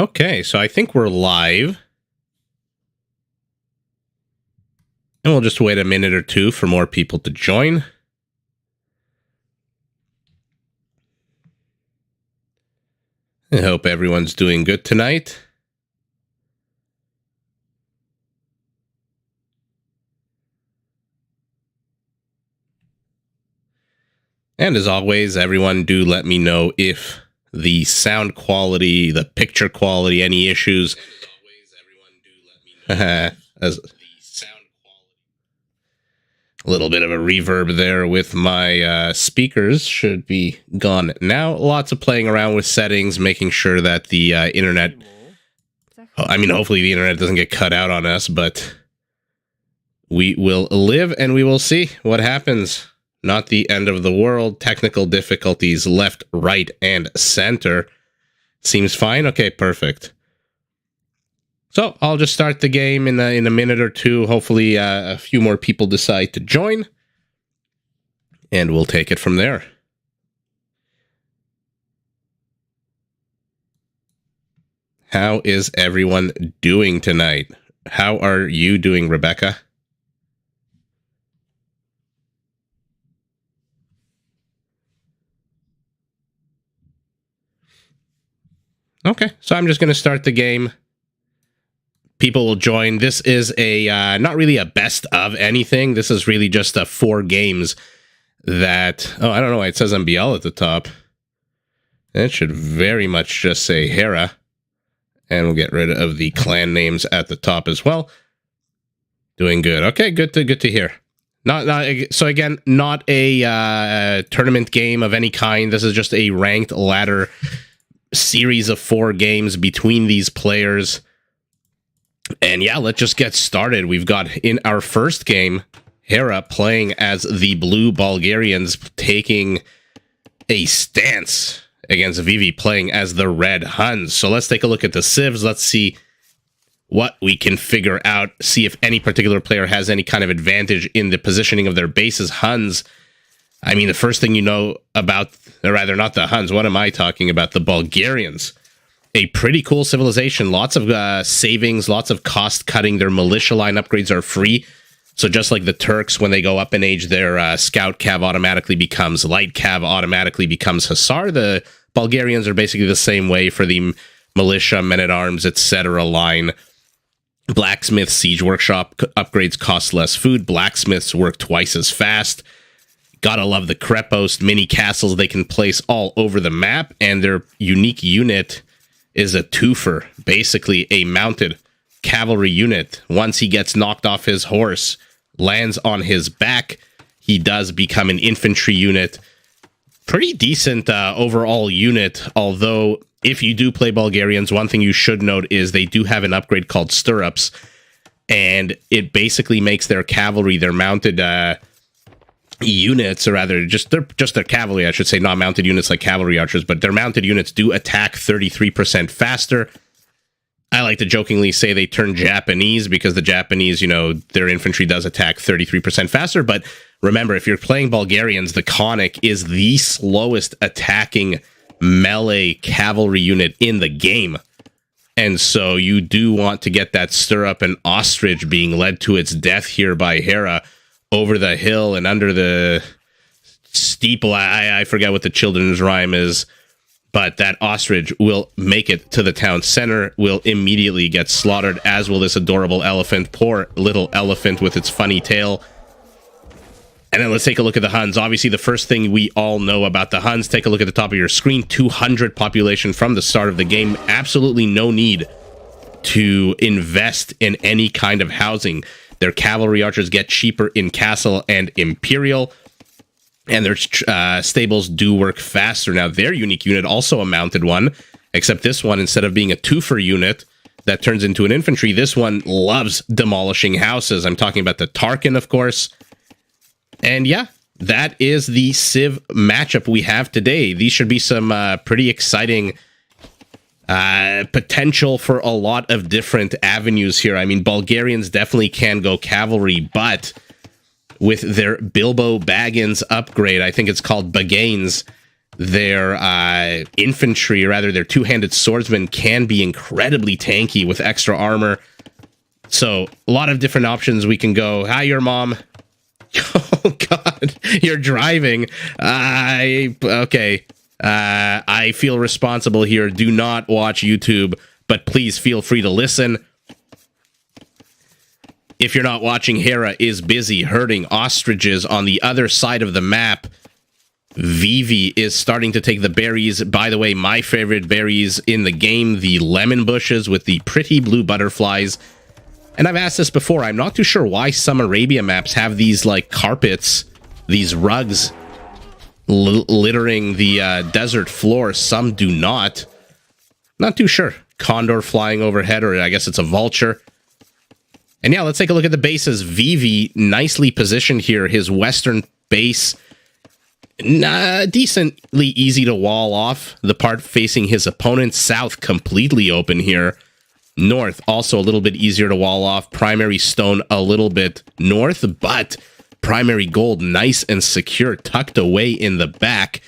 Okay, so I think we're live. And we'll just wait a minute or two for more people to join. I hope everyone's doing good tonight. And as always, everyone do let me know if the sound quality, the picture quality, any issues. As a little bit of a reverb there with my speakers should be gone now. Lots of playing around with settings, making sure that the internet... I mean, hopefully the internet doesn't get cut out on us, but we will live and we will see what happens. Not the end of the world. Technical difficulties left, right, and center. Seems fine? Okay, perfect. So I'll just start the game in a minute or two. Hopefully a few more people decide to join. And we'll take it from there. How is everyone doing tonight? How are you doing, Rebecca? Okay, so I'm just going to start the game. People will join. This is a not really a best of anything. This is really just 4 games that... Oh, I don't know why it says MBL at the top. It should very much just say Hera. And we'll get rid of the clan names at the top as well. Doing good. Okay, good to hear. So again, not a tournament game of any kind. This is just a ranked ladder series of 4 games between these players. And yeah, let's just get started. We've got in our first game, Hera playing as the Blue Bulgarians, taking a stance against Vivi playing as the Red Huns. So let's take a look at the civs. Let's see what we can figure out. See if any particular player has any kind of advantage in the positioning of their bases. Huns, I mean, the first thing you know about, or rather not the Huns, what am I talking about? The Bulgarians. A pretty cool civilization. Lots of savings, lots of cost cutting. Their militia line upgrades are free. So just like the Turks, when they go up in age, their scout cav automatically becomes light cav, automatically becomes hussar. The Bulgarians are basically the same way for the militia, men-at-arms, etc. line. Blacksmith, siege workshop upgrades cost less food. Blacksmiths work twice as fast. Gotta love the Krepos mini castles they can place all over the map. And their unique unit is a twofer, basically a mounted cavalry unit. Once he gets knocked off his horse, lands on his back, he does become an infantry unit. Pretty decent overall unit, although if you do play Bulgarians, one thing you should note is they do have an upgrade called Stirrups, and it basically makes their cavalry, their mounted units, or rather just their cavalry, I should say, not mounted units like cavalry archers, but their mounted units do attack 33% faster. I like to jokingly say they turn Japanese because the Japanese, their infantry does attack 33% faster. But remember, if you're playing Bulgarians, the Conic is the slowest attacking melee cavalry unit in the game. And so you do want to get that stirrup, and ostrich being led to its death here by Hera over the hill and under the steeple. I forget what the children's rhyme is, but that ostrich will make it to the town center, will immediately get slaughtered, as will this adorable elephant. Poor little elephant with its funny tail. And then let's take a look at the Huns. Obviously, the first thing we all know about the Huns, take a look at the top of your screen, 200 population from the start of the game. Absolutely no need to invest in any kind of housing. Their cavalry archers get cheaper in Castle and Imperial, and their stables do work faster. Now, their unique unit, also a mounted one, except this one, instead of being a twofer unit that turns into an infantry, this one loves demolishing houses. I'm talking about the Tarkin, of course. And yeah, that is the Civ matchup we have today. These should be some pretty exciting potential for a lot of different avenues here. I mean, Bulgarians definitely can go cavalry, but with their Bilbo Baggins upgrade, I think it's called Bagains, Their infantry, or rather their two-handed swordsmen, can be incredibly tanky with extra armor. So a lot of different options we can go. Hi, your mom. Oh, God. You're driving. Okay. I feel responsible here. Do not watch YouTube, but please feel free to listen. If you're not watching, Hera is busy herding ostriches on the other side of the map. Vivi is starting to take the berries. By the way, my favorite berries in the game, the lemon bushes with the pretty blue butterflies. And I've asked this before, I'm not too sure why some Arabia maps have these, like, carpets, these rugs littering the desert floor. Some do not. Not too sure. Condor flying overhead, or I guess it's a vulture. And yeah, let's take a look at the bases. Vivi, nicely positioned here. His western base, decently easy to wall off. The part facing his opponent, south, completely open here. North, also a little bit easier to wall off. Primary stone a little bit north, but primary gold nice and secure, tucked away in the back.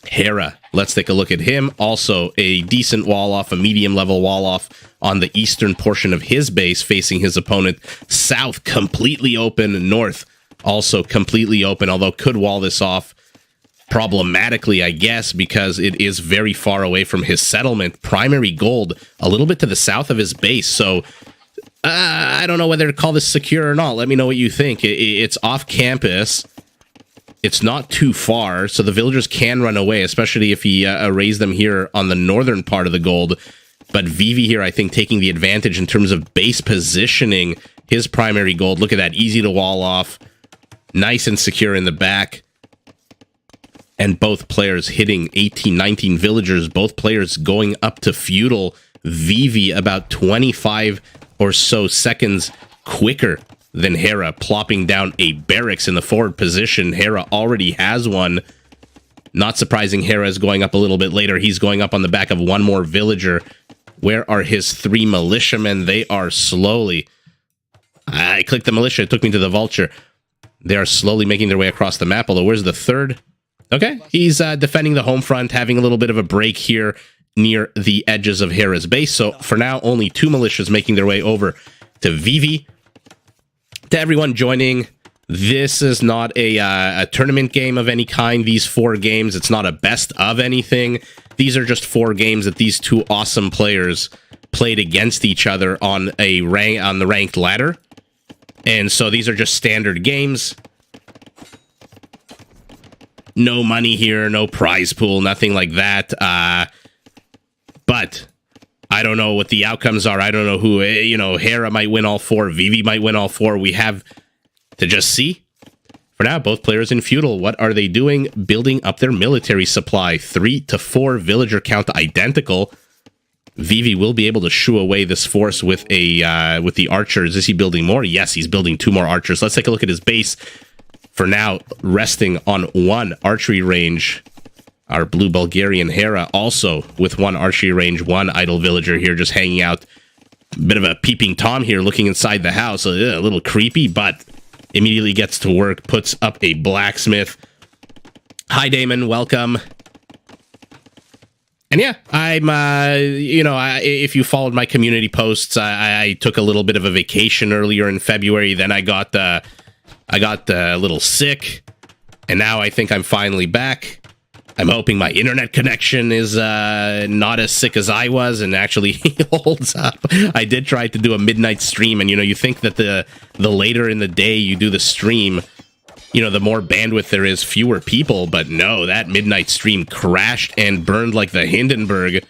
Hera, let's take a look at him. Also a decent wall off, a medium level wall off on the eastern portion of his base facing his opponent. South, completely open. North, also completely open, although could wall this off problematically, I guess, because it is very far away from his settlement. Primary gold a little bit to the south of his base, so I don't know whether to call this secure or not. Let me know what you think. It's off campus. It's not too far, so the villagers can run away, especially if he arrays them here on the northern part of the gold. But Vivi here, I think, taking the advantage in terms of base positioning his primary gold. Look at that, easy to wall off, nice and secure in the back. And both players hitting 18, 19 villagers, both players going up to feudal. Vivi about 25 or so seconds quicker than Hera, plopping down a barracks in the forward position. Hera already has one. Not surprising, Hera is going up a little bit later. He's going up on the back of one more villager. Where are his 3 militiamen? They are slowly... I clicked the militia. It took me to the vulture. They are slowly making their way across the map, although where's the third? Okay, he's defending the home front, having a little bit of a break here near the edges of Hera's base. So for now, only 2 militias making their way over to Vivi. To everyone joining, this is not a tournament game of any kind. These 4 games, it's not a best of anything. These are just 4 games that these 2 awesome players played against each other on the ranked ladder. And so these are just standard games. No money here, no prize pool, nothing like that. But I don't know what the outcomes are. I don't know who, Hera might win all 4. Vivi might win all 4. We have to just see. For now, both players in feudal. What are they doing? Building up their military supply. 3 to 4 villager count identical. Vivi will be able to shoo away this force with the archers. Is he building more? Yes, he's building 2 more archers. Let's take a look at his base. For now, resting on 1 archery range. Our blue Bulgarian Hera also with 1 archery range, 1 idle villager here just hanging out. Bit of a peeping Tom here looking inside the house. A little creepy, but immediately gets to work, puts up a blacksmith. Hi, Damon. Welcome. And yeah, I'm, if you followed my community posts, I took a little bit of a vacation earlier in February. Then I got a little sick, and now I think I'm finally back. I'm hoping my internet connection is not as sick as I was and actually holds up. I did try to do a midnight stream, and you think that the later in the day you do the stream, the more bandwidth there is, fewer people. But no, that midnight stream crashed and burned like the Hindenburg.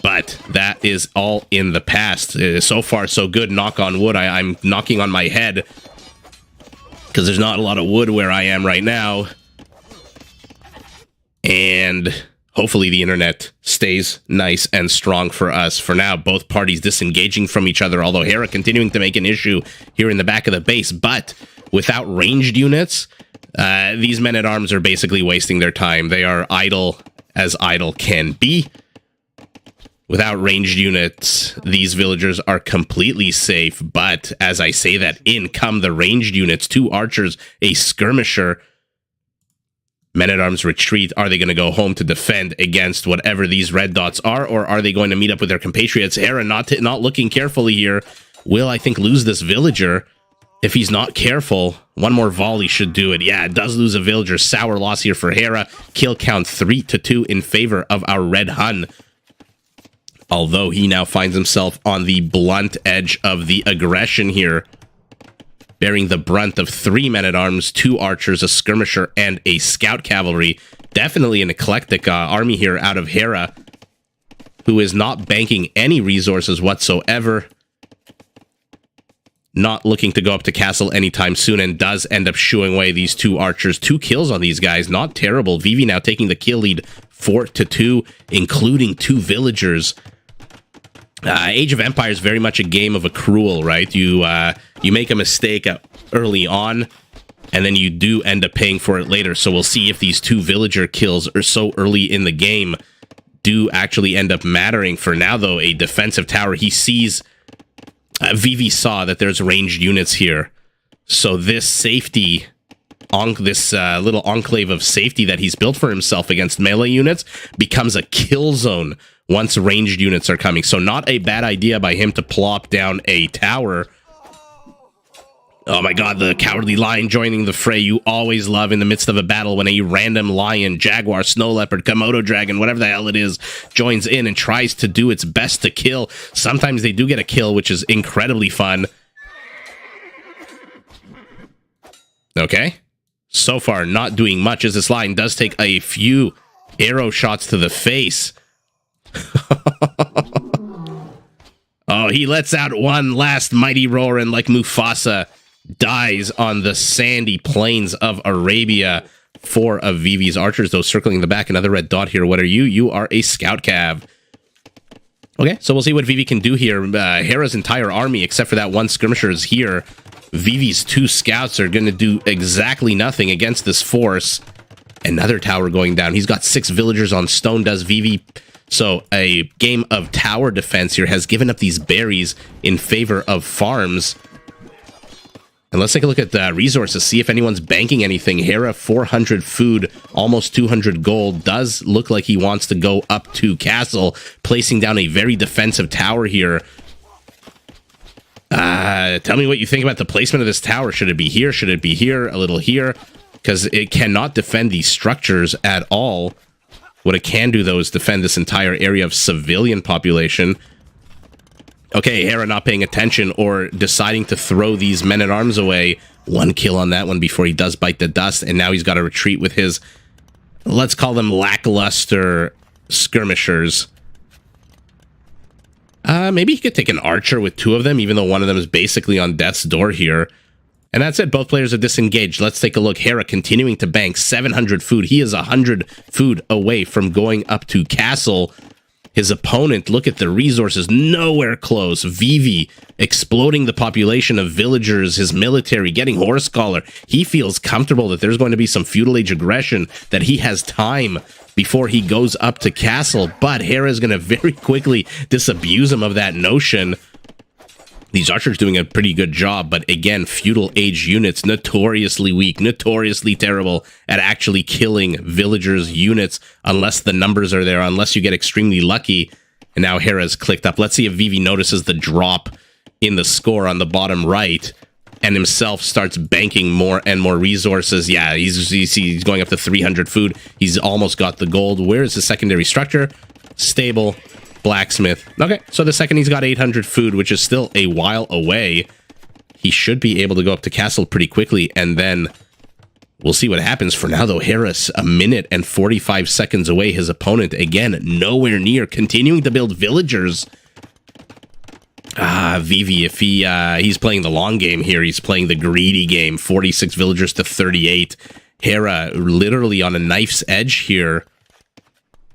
But that is all in the past. So far, so good. Knock on wood. I'm knocking on my head because there's not a lot of wood where I am right now. And hopefully the internet stays nice and strong for us. For now, both parties disengaging from each other, although Hera continuing to make an issue here in the back of the base. But without ranged units, these men-at-arms are basically wasting their time. They are idle as idle can be. Without ranged units, these villagers are completely safe. But as I say that, in come the ranged units. 2 archers, a skirmisher. Men-at-Arms retreat. Are they going to go home to defend against whatever these red dots are, or are they going to meet up with their compatriots? Hera not looking carefully here. Will, I think, lose this villager. If he's not careful, one more volley should do it. Yeah, it does lose a villager. Sour loss here for Hera. Kill count 3-2 in favor of our red Hun. Although he now finds himself on the blunt edge of the aggression here, bearing the brunt of 3 men-at-arms, 2 archers, a skirmisher, and a scout cavalry. Definitely an eclectic army here out of Hera, who is not banking any resources whatsoever. Not looking to go up to castle anytime soon, and does end up shooing away these 2 archers. 2 kills on these guys, not terrible. Vivi now taking the kill lead 4-2, including 2 villagers. Age of Empires is very much a game of accrual, right? You make a mistake early on, and then you do end up paying for it later. So we'll see if these 2 villager kills are so early in the game do actually end up mattering. For now, though, a defensive tower. He sees... Vivi saw that there's ranged units here. So this safety... this little enclave of safety that he's built for himself against melee units becomes a kill zone once ranged units are coming. So not a bad idea by him to plop down a tower. Oh my god, the cowardly lion joining the fray. You always love in the midst of a battle when a random lion, jaguar, snow leopard, Komodo dragon, whatever the hell it is, joins in and tries to do its best to kill. Sometimes they do get a kill, which is incredibly fun. Okay. So far, not doing much, as this lion does take a few arrow shots to the face. Oh, he lets out one last mighty roar, and like Mufasa, dies on the sandy plains of Arabia. 4 of Vivi's archers, though, circling the back. Another red dot here. What are you? You are a scout cav. Okay, so we'll see what Vivi can do here. Hera's entire army, except for that 1 skirmisher, is here. Vivi's 2 scouts are going to do exactly nothing against this force. Another tower going down. He's got 6 villagers on stone, does Vivi. So a game of tower defense here has given up these berries in favor of farms. And let's take a look at the resources, see if anyone's banking anything. Hera, 400 food, almost 200 gold. Does look like he wants to go up to castle, placing down a very defensive tower here. Tell me what you think about the placement of this tower. Should it be here? Should it be here? A little here? Because it cannot defend these structures at all. What it can do, though, is defend this entire area of civilian population. Okay, Hera not paying attention or deciding to throw these men-at-arms away. 1 kill on that one before he does bite the dust, and now he's got to retreat with his, let's call them lackluster skirmishers. Maybe he could take an archer with 2 of them, even though one of them is basically on death's door here. And that's it. Both players are disengaged. Let's take a look. Hera continuing to bank 700 food. He is 100 food away from going up to castle. His opponent, look at the resources, nowhere close. Vivi exploding the population of villagers, his military, getting horse collar. He feels comfortable that there's going to be some feudal age aggression, that he has time before he goes up to castle. But Hera is going to very quickly disabuse him of that notion. These archers doing a pretty good job, but again, feudal age units, notoriously weak, notoriously terrible at actually killing villagers' units, unless the numbers are there, unless you get extremely lucky. And now Hera's clicked up. Let's see if Vivi notices the drop in the score on the bottom right, and himself starts banking more and more resources. Yeah, he's going up to 300 food. He's almost got the gold. Where is the secondary structure? Stable. Blacksmith. Okay, so the second he's got 800 food, which is still a while away, he should be able to go up to castle pretty quickly, and then we'll see what happens. For now, though, Hera's 1 minute and 45 seconds away. His opponent, again, nowhere near, continuing to build villagers. Vivi, if he's playing the long game here, he's playing the greedy game. 46 villagers to 38. Hera literally on a knife's edge here.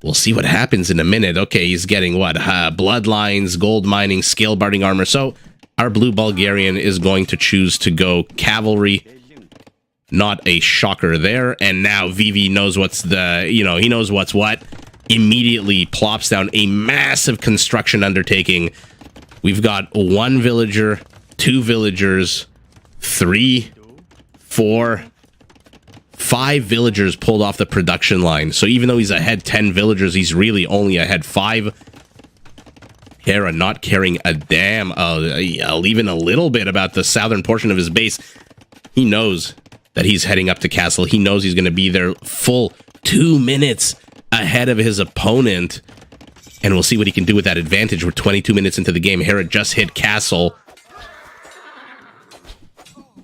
We'll see what happens in a minute. Okay, he's getting what? Bloodlines, gold mining, scale barding armor. So our blue Bulgarian is going to choose to go cavalry. Not a shocker there. And now Vivi knows what's he knows what's what. Immediately plops down a massive construction undertaking. We've got 1 villager, 2 villagers, 3, 4, 5 villagers pulled off the production line. So even though he's ahead 10 villagers, he's really only ahead 5. Hera not caring a damn, even a little bit about the southern portion of his base. He knows that he's heading up to castle. He knows he's going to be there full 2 minutes ahead of his opponent. And we'll see what he can do with that advantage. We're 22 minutes into the game. Hera just hit castle.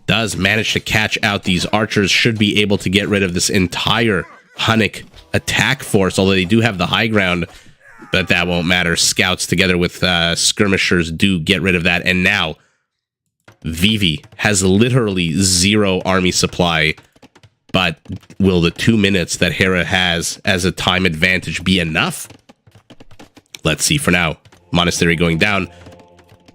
Does manage to catch out these archers. Should be able to get rid of this entire Hunnic attack force. Although they do have the high ground. But that won't matter. Scouts together with skirmishers do get rid of that. And now, Vivi has literally 0 army supply. But will the 2 minutes that Hera has as a time advantage be enough? Let's see. For now, monastery going down.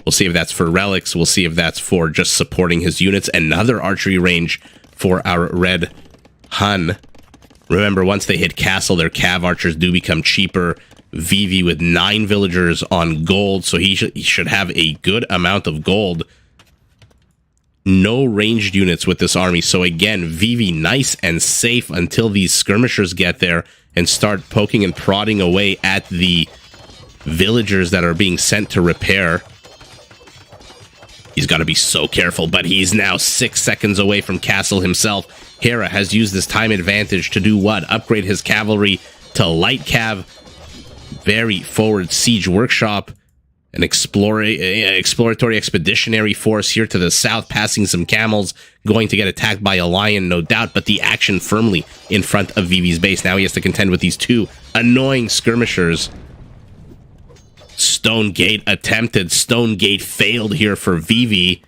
We'll see if that's for relics. We'll see if that's for just supporting his units. Another archery range for our red Hun. Remember, once they hit castle, their cav archers do become cheaper. Vivi with 9 villagers on gold, so he should have a good amount of gold. No ranged units with this army, so again, Vivi nice and safe until these skirmishers get there and start poking and prodding away at the villagers that are being sent to repair. He's got to be so careful, but he's now 6 seconds away from castle himself. Hera has used this time advantage to do what? Upgrade his cavalry to light cav. Very forward siege workshop. An exploratory expeditionary force here to the south, passing some camels, going to get attacked by a lion, no doubt, but the action firmly in front of Vivi's base. Now he has to contend with these 2 annoying skirmishers. Stone Gate attempted. Stone Gate failed here for Vivi,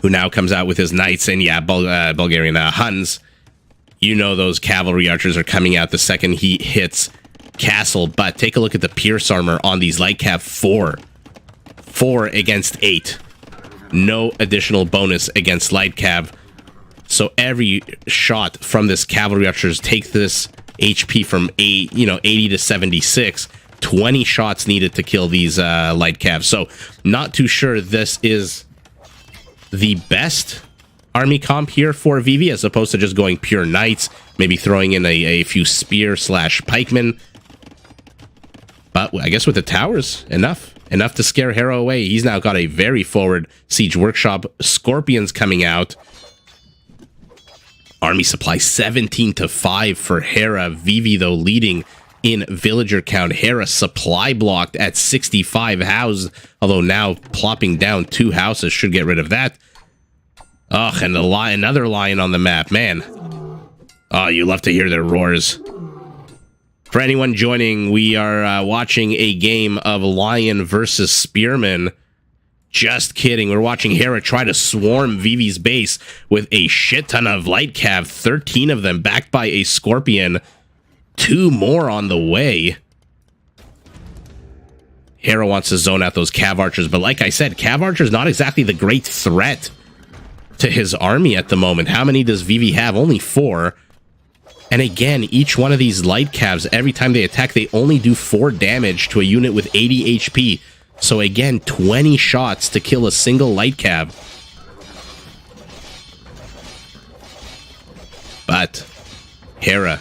who now comes out with his knights and, yeah, Bulgarian Huns. You know those cavalry archers are coming out the second he hits castle, but take a look at the pierce armor on these light cav. 4 against 8. No additional bonus against light cav. So every shot from this cavalry archers take this HP from 80 to 76. 20 shots needed to kill these light cav. So not too sure this is the best army comp here for Vivi, as opposed to just going pure knights, maybe throwing in a few spear / pikemen. But I guess with the towers, enough to scare Hera away. He's now got a very forward siege workshop. Scorpions coming out. Army supply 17 to 5 for Hera. Vivi, though, leading in villager count. Hera supply blocked at 65 houses, although now plopping down 2 houses should get rid of that. Ugh, and another lion on the map, man. Oh, you love to hear their roars. For anyone joining, we are watching a game of Lion versus Spearman. Just kidding. We're watching Hera try to swarm Vivi's base with a shit ton of light cav. 13 of them backed by a Scorpion. 2 more on the way. Hera wants to zone out those cav archers, but like I said, cav archers not exactly the great threat to his army at the moment. How many does Vivi have? Only 4. And again, each one of these light cavs, every time they attack, they only do 4 damage to a unit with 80 HP. So again, 20 shots to kill a single light cav. But Hera,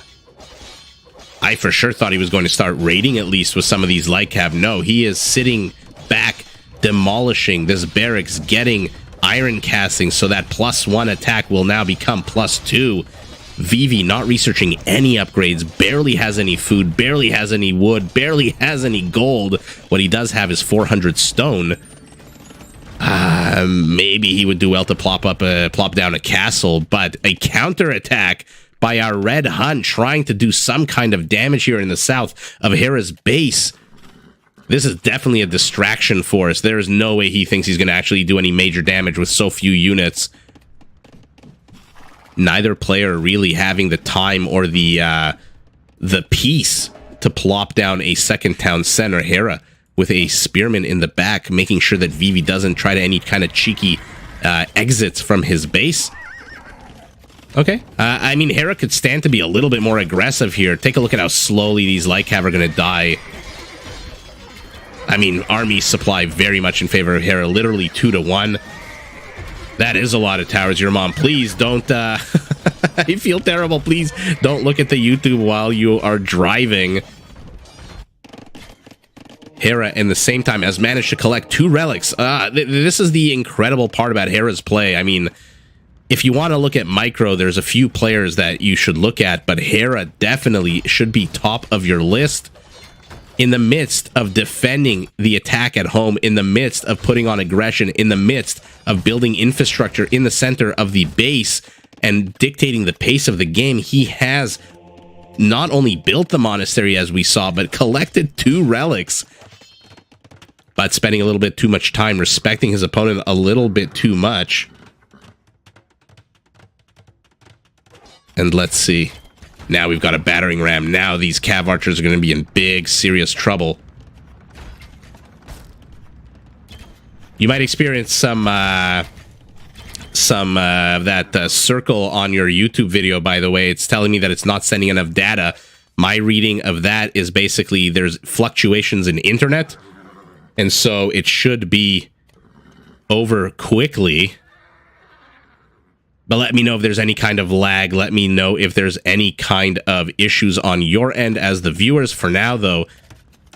I for sure thought he was going to start raiding at least with some of these light cav. No, he is sitting back, demolishing this barracks, getting iron casting, so that +1 attack will now become +2. Vivi not researching any upgrades, barely has any food, barely has any wood, barely has any gold. What he does have is 400 stone. Maybe he would do well to plop down a castle, but a counterattack by our red Hun trying to do some kind of damage here in the south of Hera's base. This is definitely a distraction for us. There is no way he thinks he's going to actually do any major damage with so few units. Neither player really having the time or the peace to plop down a second town center. Hera with a spearman in the back, making sure that Vivi doesn't try to any kind of cheeky exits from his base. Okay. I mean, Hera could stand to be a little bit more aggressive here. Take a look at how slowly these light cav are going to die. I mean, army supply very much in favor of Hera, literally 2 to 1. That is a lot of towers. Your mom, please don't I feel terrible. Please don't look at the YouTube while you are driving. Hera, in the same time, has managed to collect 2 relics. This is the incredible part about Hera's play. I mean, if you want to look at micro, there's a few players that you should look at, but Hera definitely should be top of your list. In the midst of defending the attack at home, in the midst of putting on aggression, in the midst of building infrastructure in the center of the base and dictating the pace of the game, he has not only built the monastery as we saw, but collected 2 relics. But spending a little bit too much time respecting his opponent a little bit too much. And let's see. Now we've got a battering ram. Now these cav archers are going to be in big, serious trouble. You might experience some of that circle on your YouTube video, by the way. It's telling me that it's not sending enough data. My reading of that is basically there's fluctuations in internet. And so it should be over quickly. But let me know if there's any kind of lag. Let me know if there's any kind of issues on your end as the viewers. For now, though,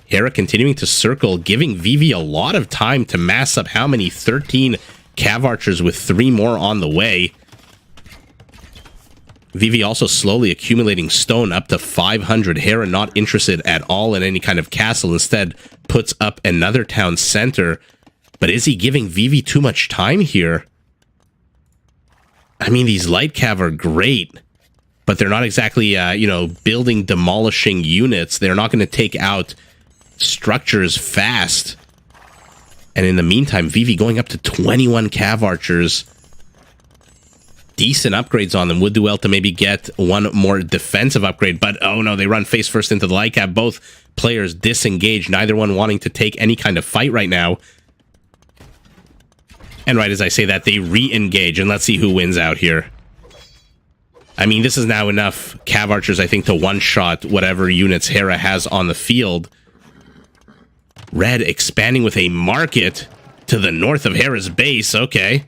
Hera continuing to circle, giving Vivi a lot of time to mass up how many? 13 cav archers with 3 more on the way. Vivi also slowly accumulating stone up to 500. Hera not interested at all in any kind of castle. Instead, puts up another town center. But is he giving Vivi too much time here? I mean, these light cav are great, but they're not exactly, building demolishing units. They're not going to take out structures fast. And in the meantime, Vivi going up to 21 cav archers. Decent upgrades on them. Would do well to maybe get one more defensive upgrade. But, oh no, they run face first into the light cav. Both players disengaged, neither one wanting to take any kind of fight right now. And right as I say that, they re-engage, and let's see who wins out here. I mean, this is now enough cav archers, I think, to one-shot whatever units Hera has on the field. Red expanding with a market to the north of Hera's base. Okay.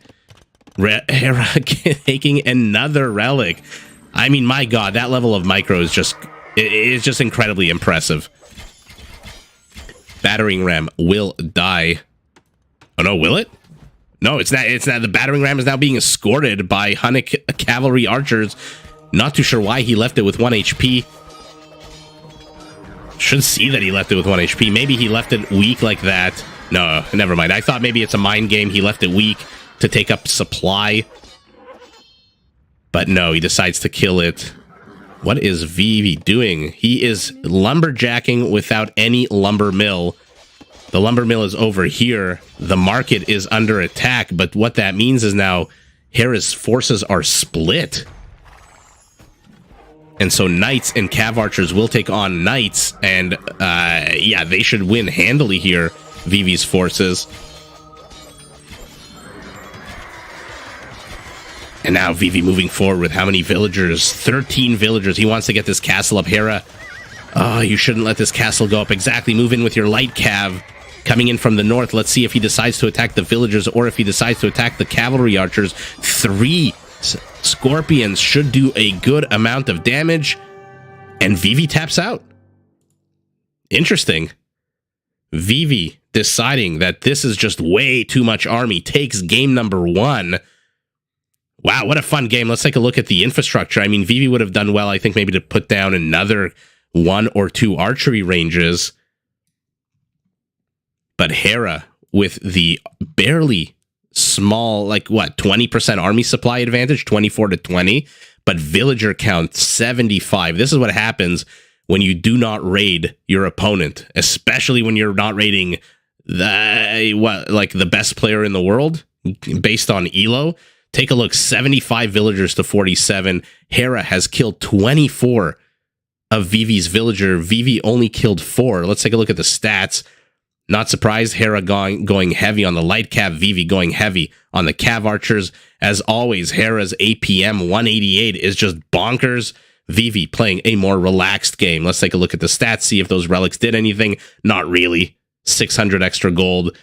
Hera taking another relic. I mean, my God, that level of micro is just incredibly impressive. Battering ram will die. Oh no, will it? No, it's not. It's not. The battering ram is now being escorted by Hunnic cavalry archers. Not too sure why he left it with 1 HP. Should see that he left it with 1 HP. Maybe he left it weak like that. No, never mind. I thought maybe it's a mind game. He left it weak to take up supply. But no, he decides to kill it. What is Vivi doing? He is lumberjacking without any lumber mill. The lumber mill is over here. The market is under attack, but what that means is now Hera's forces are split. And so knights and cav archers will take on knights, and yeah, they should win handily here, Vivi's forces. And now Vivi moving forward with how many villagers? 13 villagers. He wants to get this castle up. Hera, oh, you shouldn't let this castle go up. Exactly. Move in with your light cav. Coming in from the north. Let's see if he decides to attack the villagers or if he decides to attack the cavalry archers. 3 scorpions should do a good amount of damage. And Vivi taps out. Interesting. Vivi deciding that this is just way too much army. Takes game number 1. Wow, what a fun game. Let's take a look at the infrastructure. I mean, Vivi would have done well, I think, maybe to put down another 1 or 2 archery ranges. But Hera, with the barely small, 20% army supply advantage, 24 to 20, but villager count 75. This is what happens when you do not raid your opponent, especially when you're not raiding the best player in the world based on Elo. Take a look, 75 villagers to 47. Hera has killed 24 of Vivi's villager. Vivi only killed 4. Let's take a look at the stats. Not surprised, Hera going heavy on the light cav, Vivi going heavy on the cav archers. As always, Hera's APM 188 is just bonkers. Vivi playing a more relaxed game. Let's take a look at the stats, see if those relics did anything. Not really. 600 extra gold.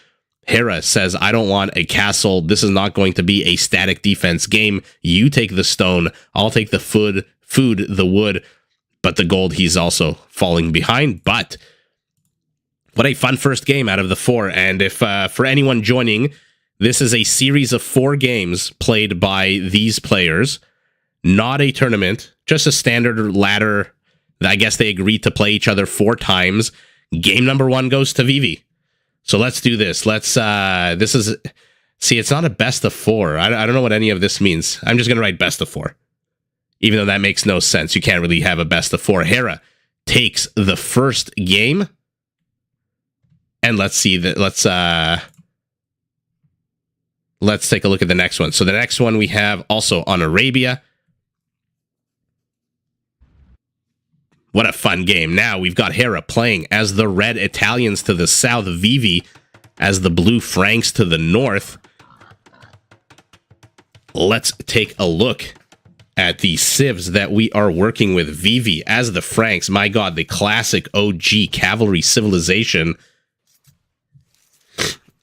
Hera says, I don't want a castle. This is not going to be a static defense game. You take the stone. I'll take the food, the wood, but the gold he's also falling behind. But what a fun first game out of the 4. And if for anyone joining, this is a series of 4 games played by these players, not a tournament, just a standard ladder. I guess they agreed to play each other 4 times. Game number 1 goes to Vivi. So let's do this. This is, see, it's not a best of 4. I don't know what any of this means. I'm just going to write best of 4. Even though that makes no sense. You can't really have a best of 4. Hera takes the first game. And let's see that. Let's take a look at the next one. So the next one we have also on Arabia. What a fun game. Now we've got Hera playing as the red Italians to the south, Vivi as the blue Franks to the north. Let's take a look at the civs that we are working with. Vivi as the Franks. My God, the classic OG cavalry civilization.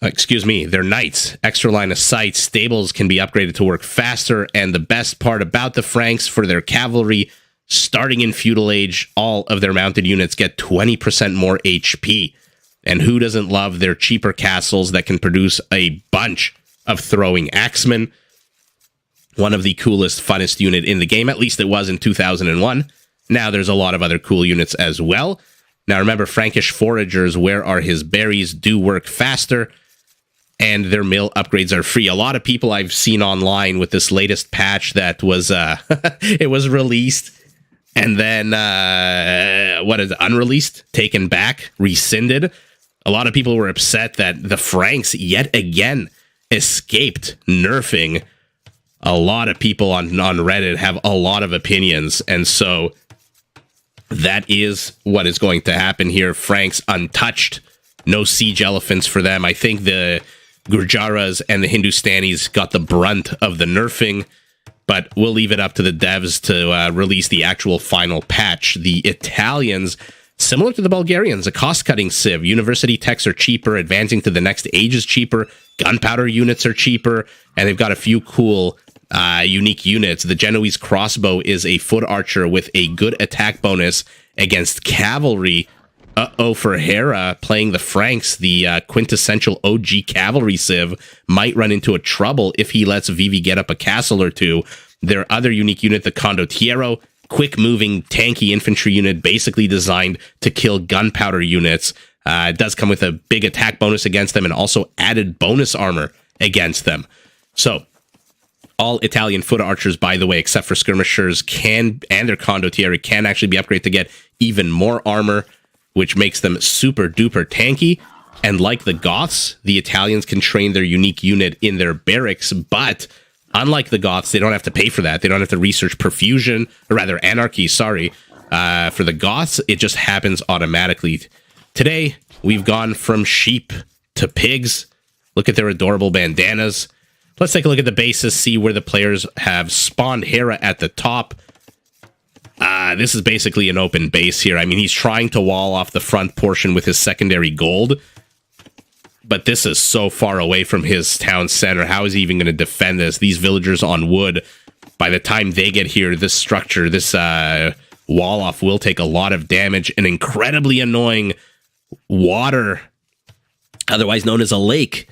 Excuse me, they're knights. Extra line of sight. Stables can be upgraded to work faster. And the best part about the Franks, for their cavalry, starting in feudal age, all of their mounted units get 20% more HP. And who doesn't love their cheaper castles that can produce a bunch of throwing axemen? One of the coolest, funnest unit in the game, at least it was in 2001. Now there's a lot of other cool units as well. Now remember, Frankish foragers, where are his berries, do work faster, and their mill upgrades are free. A lot of people I've seen online with this latest patch that was, it was released, and then, what is it, unreleased, taken back, rescinded. A lot of people were upset that the Franks, yet again, escaped nerfing. A lot of people on Reddit have a lot of opinions, and so that is what is going to happen here. Franks untouched. No siege elephants for them. I think the Gurjaras and the Hindustanis got the brunt of the nerfing, but we'll leave it up to the devs to release the actual final patch. The Italians, similar to the Bulgarians, a cost-cutting civ. University techs are cheaper. Advancing to the next age is cheaper. Gunpowder units are cheaper. And they've got a few cool unique units. The Genoese crossbow is a foot archer with a good attack bonus against cavalry. For Hera, playing the Franks, the quintessential OG cavalry civ, might run into a trouble if he lets Vivi get up a castle or two. Their other unique unit, the Condottiero, quick-moving, tanky infantry unit, basically designed to kill gunpowder units. It does come with a big attack bonus against them and also added bonus armor against them. So, all Italian foot archers, by the way, except for skirmishers, and their Condottieri, can actually be upgraded to get even more armor, which makes them super duper tanky. And like the Goths, the Italians can train their unique unit in their barracks, but unlike the Goths, they don't have to pay for that. They don't have to research perfusion, or rather anarchy, sorry. For the Goths, it just happens automatically. Today, we've gone from sheep to pigs. Look at their adorable bandanas. Let's take a look at the bases, see where the players have spawned. Hera at the top. This is basically an open base here. I mean, he's trying to wall off the front portion with his secondary gold, but this is so far away from his town center. How is he even going to defend this? These villagers on wood, by the time they get here, this structure, this wall off will take a lot of damage. An incredibly annoying water, otherwise known as a lake,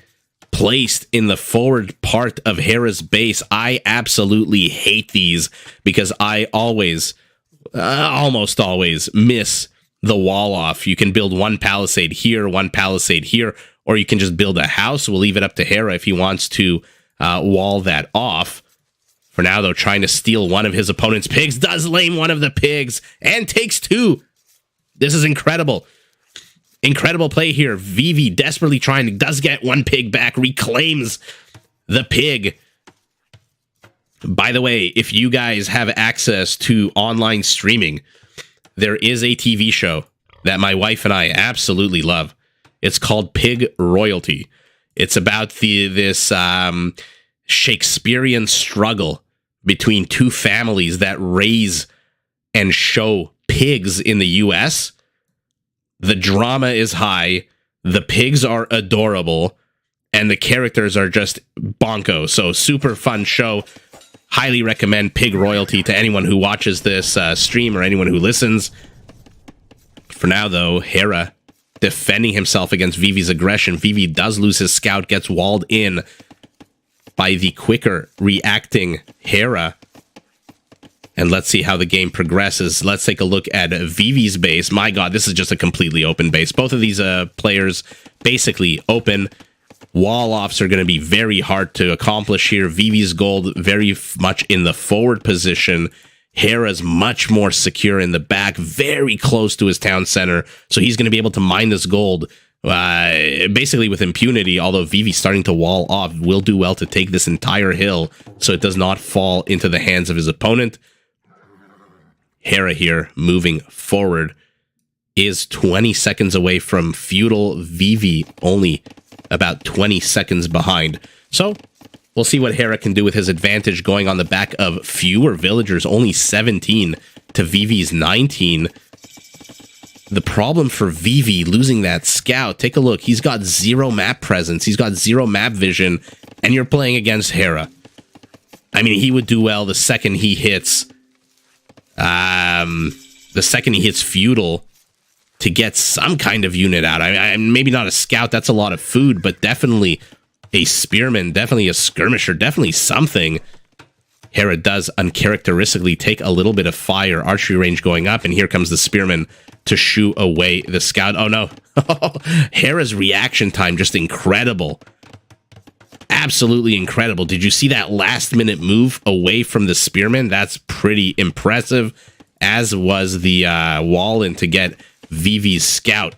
placed in the forward part of Hera's base. I absolutely hate these because I always, almost always, miss the wall off. You can build one palisade here, or you can just build a house. We'll leave it up to Hera if he wants to wall that off. For now, though, trying to steal one of his opponent's pigs, does lame one of the pigs, and takes 2. This is incredible. Incredible play here. Vivi desperately trying, does get 1 pig back, reclaims the pig. By the way, if you guys have access to online streaming, there is a TV show that my wife and I absolutely love. It's called Pig Royalty. It's about this Shakespearean struggle between 2 families that raise and show pigs in the U.S. The drama is high. The pigs are adorable. and the characters are just bonko. So super fun show. Highly recommend Pig Royalty to anyone who watches this stream or anyone who listens. For now, though, Hera defending himself against Vivi's aggression. Vivi does lose his scout, gets walled in by the quicker reacting Hera. And let's see how the game progresses. Let's take a look at Vivi's base. My god, this is just a completely open base. Both of these players basically open. Wall-offs are going to be very hard to accomplish here. Vivi's gold very much in the forward position. Hera's much more secure in the back, very close to his town center. So he's going to be able to mine this gold basically with impunity, although Vivi's starting to wall off. Will do well to take this entire hill so it does not fall into the hands of his opponent. Hera here, moving forward, is 20 seconds away from feudal. Vivi only about 20 seconds behind. So we'll see what Hera can do with his advantage going on the back of fewer villagers, only 17 to Vivi's 19. The problem for Vivi losing that scout, take a look. He's got 0 map presence. He's got 0 map vision, and you're playing against Hera. I mean, he would do well the second he hits feudal to get some kind of unit out. I maybe not a scout, that's a lot of food, but definitely a spearman, definitely a skirmisher, definitely something. Hera does uncharacteristically take a little bit of fire, archery range going up, and here comes the spearman to shoo away the scout. Oh no. Hera's reaction time, just incredible. Absolutely incredible. Did you see that last minute move away from the spearman? That's pretty impressive, as was the wall in to get Vivi's scout.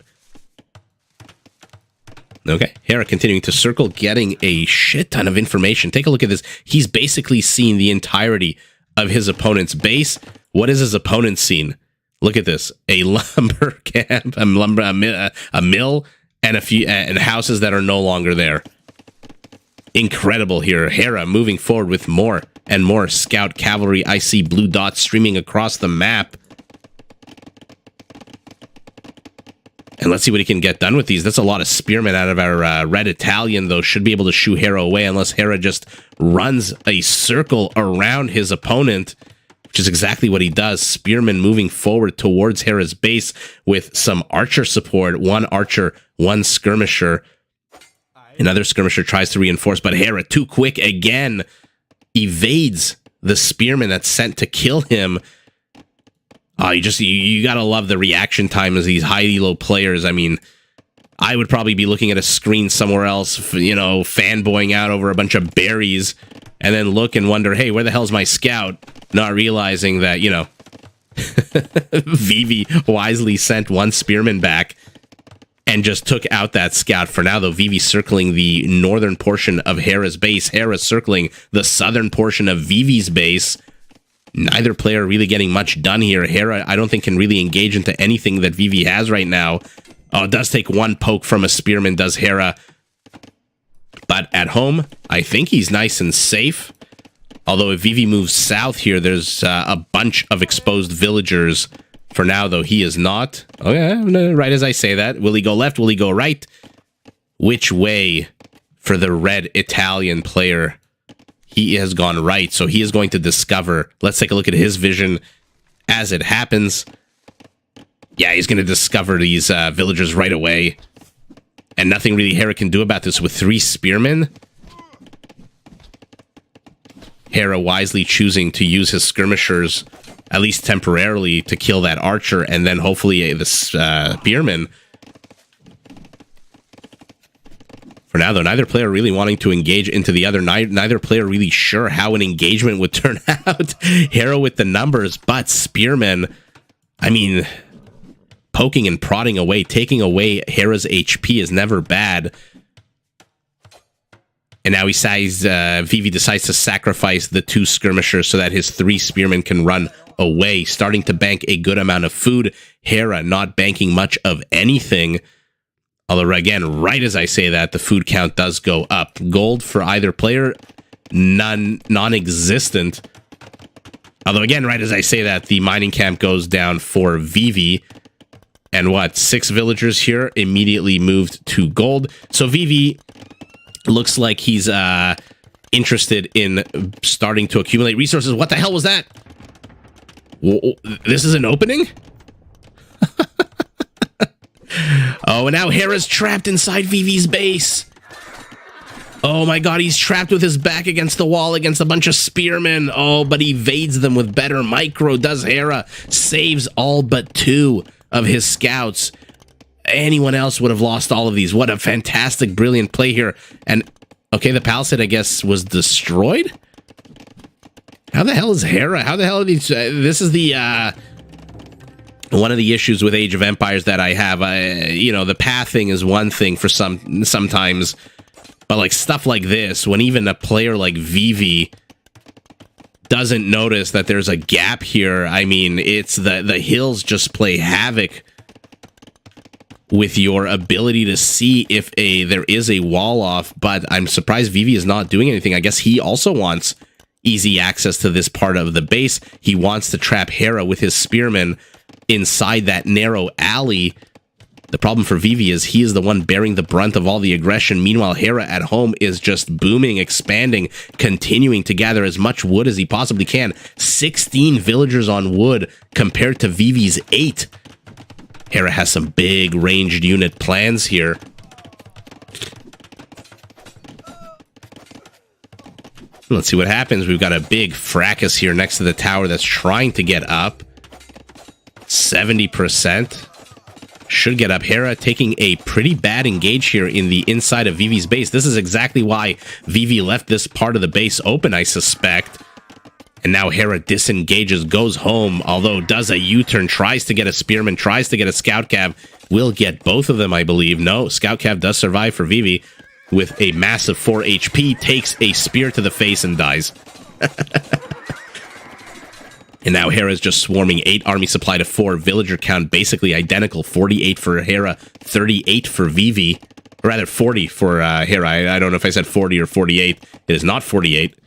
Okay, Hera continuing to circle, getting a shit ton of information. Take a look at this. He's basically seen the entirety of his opponent's base. What is his opponent seen? Look at this: a lumber camp, a mill, and and houses that are no longer there. Incredible here. Hera moving forward with more and more scout cavalry. I see blue dots streaming across the map. And let's see what he can get done with these. That's a lot of spearmen out of our red Italian, though. Should be able to shoo Hera away unless Hera just runs a circle around his opponent, which is exactly what he does. Spearman moving forward towards Hera's base with some archer support. One archer, one skirmisher. Another skirmisher tries to reinforce, but Hera, too quick again, evades the spearman that's sent to kill him. Oh, you gotta love the reaction time as these high elo players. I mean, I would probably be looking at a screen somewhere else, fanboying out over a bunch of berries, and then look and wonder, hey, where the hell's my scout? Not realizing that, Vivi wisely sent one spearman back and just took out that scout. For now, though, Vivi circling the northern portion of Hera's base. Hera circling the southern portion of Vivi's base. Neither player really getting much done here. Hera, I don't think, can really engage into anything that Vivi has right now. Oh, it does take one poke from a spearman, does Hera. But at home, I think he's nice and safe. Although if Vivi moves south here, there's a bunch of exposed villagers. For now, though, he is not. Oh, yeah, right as I say that. Will he go left? Will he go right? Which way for the red Italian player? He has gone right, so he is going to discover. Let's take a look at his vision as it happens. Yeah, he's going to discover these villagers right away. And nothing really Hera can do about this with 3 spearmen. Hera wisely choosing to use his skirmishers, at least temporarily, to kill that archer, and then hopefully the spearman. For now, though, neither player really wanting to engage into the other. Neither player really sure how an engagement would turn out. Hera with the numbers, but spearmen, I mean, poking and prodding away, taking away Hera's HP is never bad. And now Vivi decides to sacrifice the 2 skirmishers so that his 3 spearmen can run away, starting to bank a good amount of food. Hera not banking much of anything. Although, again, right as I say that, the food count does go up. Gold for either player, non-existent. Although, again, right as I say that, the mining camp goes down for Vivi. And 6 villagers here immediately moved to gold. So Vivi Looks like he's interested in starting to accumulate resources. What the hell was that? Whoa, this is an opening? Oh, and now Hera's trapped inside Vivi's base. Oh my god, he's trapped with his back against the wall against a bunch of spearmen. Oh, but he evades them with better micro, does Hera. Saves all but 2 of his scouts. Anyone else would have lost all of these. What a fantastic, brilliant play here. And, okay, the palisade, I guess, was destroyed? How the hell is Hera? How the hell are these... this is the... one of the issues with Age of Empires that I have. You know, the pathing is one thing for sometimes... But like stuff like this, when even a player like Vivi doesn't notice that there's a gap here, I mean, it's the hills just play havoc with your ability to see if there is a wall off. But I'm surprised Vivi is not doing anything. I guess he also wants easy access to this part of the base. He wants to trap Hera with his spearmen inside that narrow alley. The problem for Vivi is he is the one bearing the brunt of all the aggression. Meanwhile, Hera at home is just booming, expanding, continuing to gather as much wood as he possibly can. 16 villagers on wood compared to Vivi's 8. Hera has some big ranged unit plans here. Let's see what happens. We've got a big fracas here next to the tower that's trying to get up. 70%. Should get up. Hera taking a pretty bad engage here in the inside of Vivi's base. This is exactly why Vivi left this part of the base open, I suspect. And now Hera disengages, goes home, although does a U-turn, tries to get a spearman, tries to get a scout cav. Will get both of them, I believe. No, scout cav does survive for Vivi with a massive 4 HP, takes a spear to the face and dies. And now Hera's just swarming 8 army supply to 4. Villager count basically identical. 48 for Hera, 38 for Vivi. Or rather, 40 for Hera. I don't know if I said 40 or 48. It is not 48.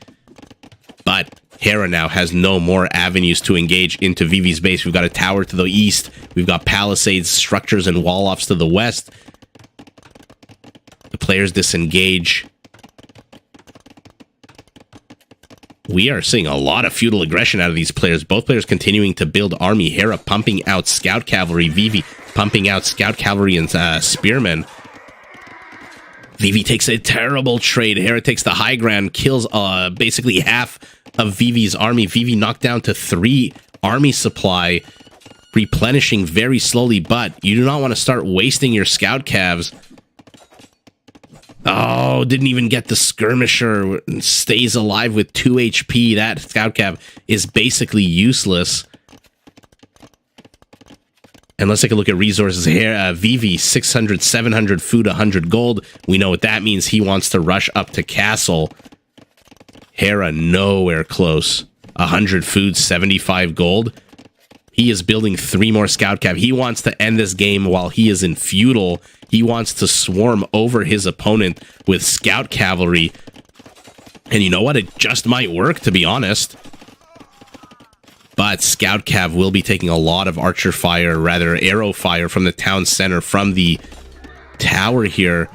But Hera now has no more avenues to engage into Vivi's base. We've got a tower to the east. We've got palisades, structures, and wall-offs to the west. The players disengage. We are seeing a lot of feudal aggression out of these players. Both players continuing to build army. Hera pumping out scout cavalry. Vivi pumping out scout cavalry and spearmen. Vivi takes a terrible trade. Hera takes the high ground, kills basically half of Vivi's army. Vivi knocked down to 3 army supply, replenishing very slowly, but you do not want to start wasting your scout calves. Oh, didn't even get the skirmisher. Stays alive with 2 HP. That scout cav is basically useless. And let's take a look at resources here. Vivi, 600, 700 food, 100 gold. We know what that means. He wants to rush up to castle. Hera, nowhere close. 100 food, 75 gold. He is building 3 more scout cav. He wants to end this game while he is in feudal. He wants to swarm over his opponent with scout cavalry. And you know what? It just might work, to be honest. But scout cav will be taking a lot of archer fire, rather arrow fire from the town center, from the tower here.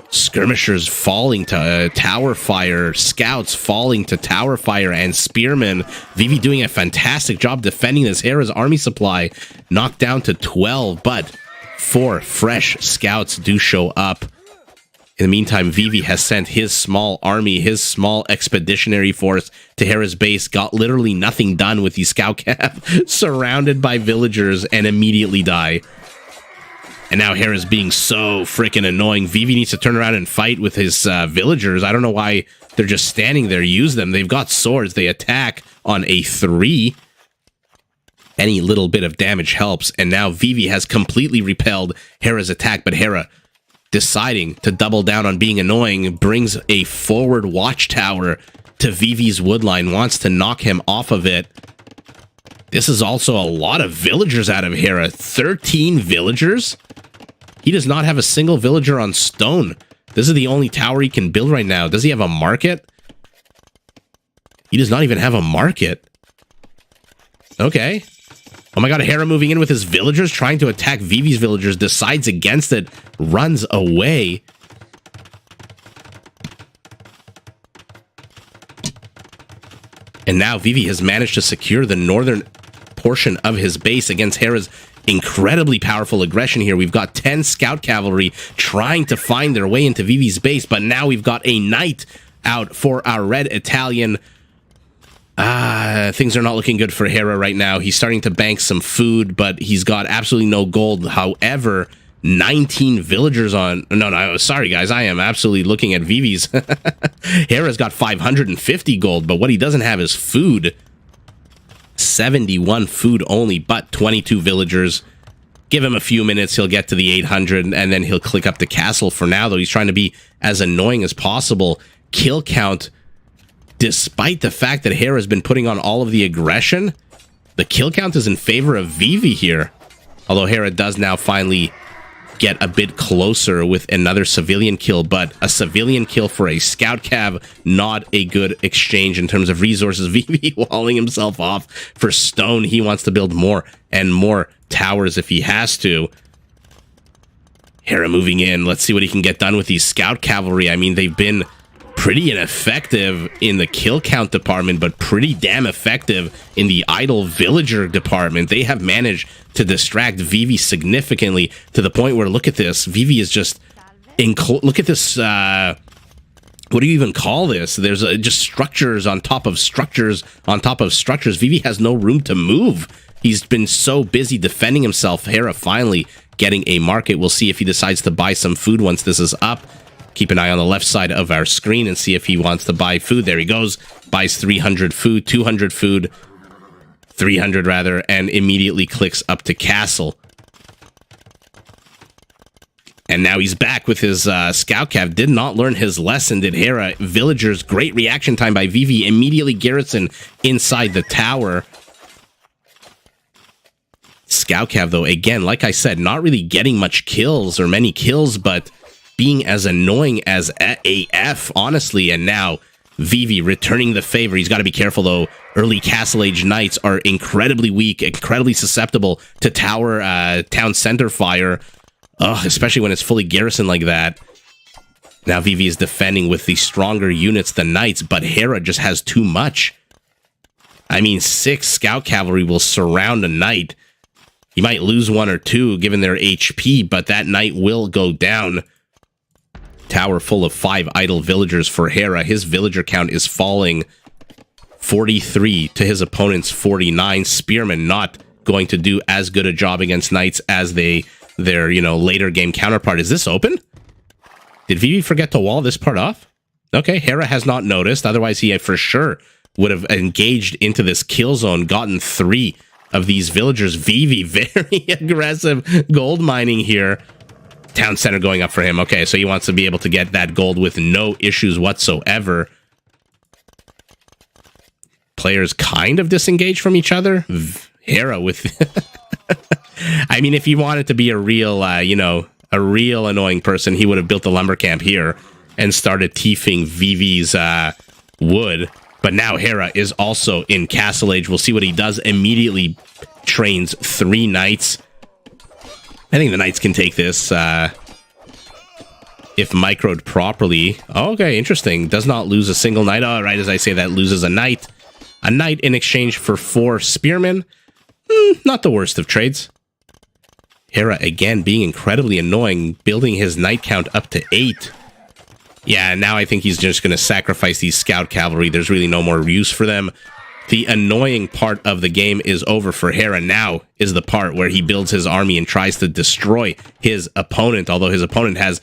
Skirmishers falling to tower fire, scouts falling to tower fire, and spearmen. Vivi doing a fantastic job defending this. Hera's army supply knocked down to 12, but 4 fresh scouts do show up. In the meantime, Vivi has sent his small army, his small expeditionary force to Hera's base, got literally nothing done with these scout cav, surrounded by villagers, and immediately die. And now Hera's being so freaking annoying. Vivi needs to turn around and fight with his villagers. I don't know why they're just standing there. Use them. They've got swords. They attack on a 3. Any little bit of damage helps. And now Vivi has completely repelled Hera's attack. But Hera, deciding to double down on being annoying, brings a forward watchtower to Vivi's woodline. Wants to knock him off of it. This is also a lot of villagers out of Hera. 13 villagers? He does not have a single villager on stone. This is the only tower he can build right now. Does he have a market? He does not even have a market. Okay. Oh my god, Hera moving in with his villagers, trying to attack Vivi's villagers, decides against it, runs away. And now Vivi has managed to secure the northern portion of his base against Hera's incredibly powerful aggression here. We've got 10 scout cavalry trying to find their way into Vivi's base, but now we've got a knight out for our red Italian. Things are not looking good for Hera right now. He's starting to bank some food, but he's got absolutely no gold. However, 19 villagers on... No, sorry, guys. I am absolutely looking at Vivi's. Hera's got 550 gold, but what he doesn't have is food. 71 food only, but 22 villagers. Give him a few minutes, he'll get to the 800, and then he'll click up the castle. For now, though, he's trying to be as annoying as possible. Kill count, despite the fact that Hera's been putting on all of the aggression, the kill count is in favor of Vivi here. Although Hera does now finally get a bit closer with another civilian kill, but a civilian kill for a scout cav, not a good exchange in terms of resources. Vivi walling himself off for stone. He wants to build more and more towers if he has to. Hera moving in. Let's see what he can get done with these scout cavalry. I mean, they've been pretty ineffective in the kill count department, but pretty damn effective in the idle villager department. They have managed to distract Vivi significantly to the point where, look at this, Vivi is just look at this, what do you even call this? There's just structures on top of structures on top of structures. Vivi has no room to move. He's been so busy defending himself. Hera finally getting a market. We'll see if he decides to buy some food once this is up. Keep an eye on the left side of our screen and see if he wants to buy food. There he goes. Buys 300 food, 200 food, 300 rather, and immediately clicks up to castle. And now he's back with his scout cav. Did not learn his lesson, did Hera. Villagers, great reaction time by Vivi. Immediately garrison inside the tower. Scout cav, though, again, like I said, not really getting much kills or many kills, but being as annoying as AF, honestly. And now Vivi returning the favor. He's got to be careful, though. Early Castle Age Knights are incredibly weak, incredibly susceptible to town center fire, especially when it's fully garrisoned like that. Now Vivi is defending with the stronger units than Knights, but Hera just has too much. I mean, 6 scout cavalry will surround a Knight. He might lose 1 or 2 given their HP, but that Knight will go down. Tower full of 5 idle villagers for Hera. His villager count is falling 43 to his opponent's 49. Spearmen not going to do as good a job against Knights as their later game counterpart. Is this open? Did Vivi forget to wall this part off? Okay, Hera has not noticed. Otherwise, he for sure would have engaged into this kill zone, gotten 3 of these villagers. Vivi, very aggressive gold mining here. Town center going up for him. Okay, so he wants to be able to get that gold with no issues whatsoever. Players kind of disengaged from each other. Hera with... I mean, if he wanted to be a real, a real annoying person, he would have built a lumber camp here and started tiefing Vivi's wood. But now Hera is also in Castle Age. We'll see what he does. Immediately trains 3 knights. I think the knights can take this if microed properly. Okay, interesting. Does not lose a single knight. All right, as I say that, loses a knight. A knight in exchange for 4 spearmen. Not the worst of trades. Hera, again, being incredibly annoying, building his knight count up to 8. Yeah, now I think he's just going to sacrifice these scout cavalry. There's really no more use for them. The annoying part of the game is over for Hera. Now is the part where he builds his army and tries to destroy his opponent, although his opponent has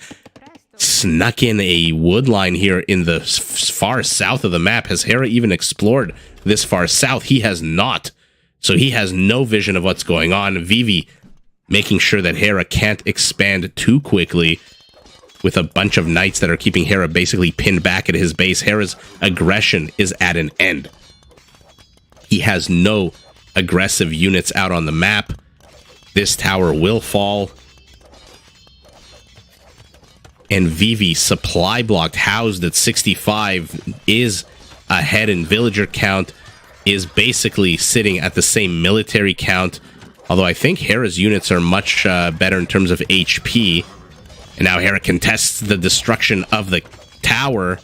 snuck in a wood line here in the far south of the map. Has Hera even explored this far south? He has not. So he has no vision of what's going on. Vivi making sure that Hera can't expand too quickly with a bunch of knights that are keeping Hera basically pinned back at his base. Hera's aggression is at an end. He has no aggressive units out on the map. This tower will fall. And Vivi, supply blocked, housed at 65, is ahead in villager count, is basically sitting at the same military count. Although I think Hera's units are much better in terms of HP. And now Hera contests the destruction of the tower.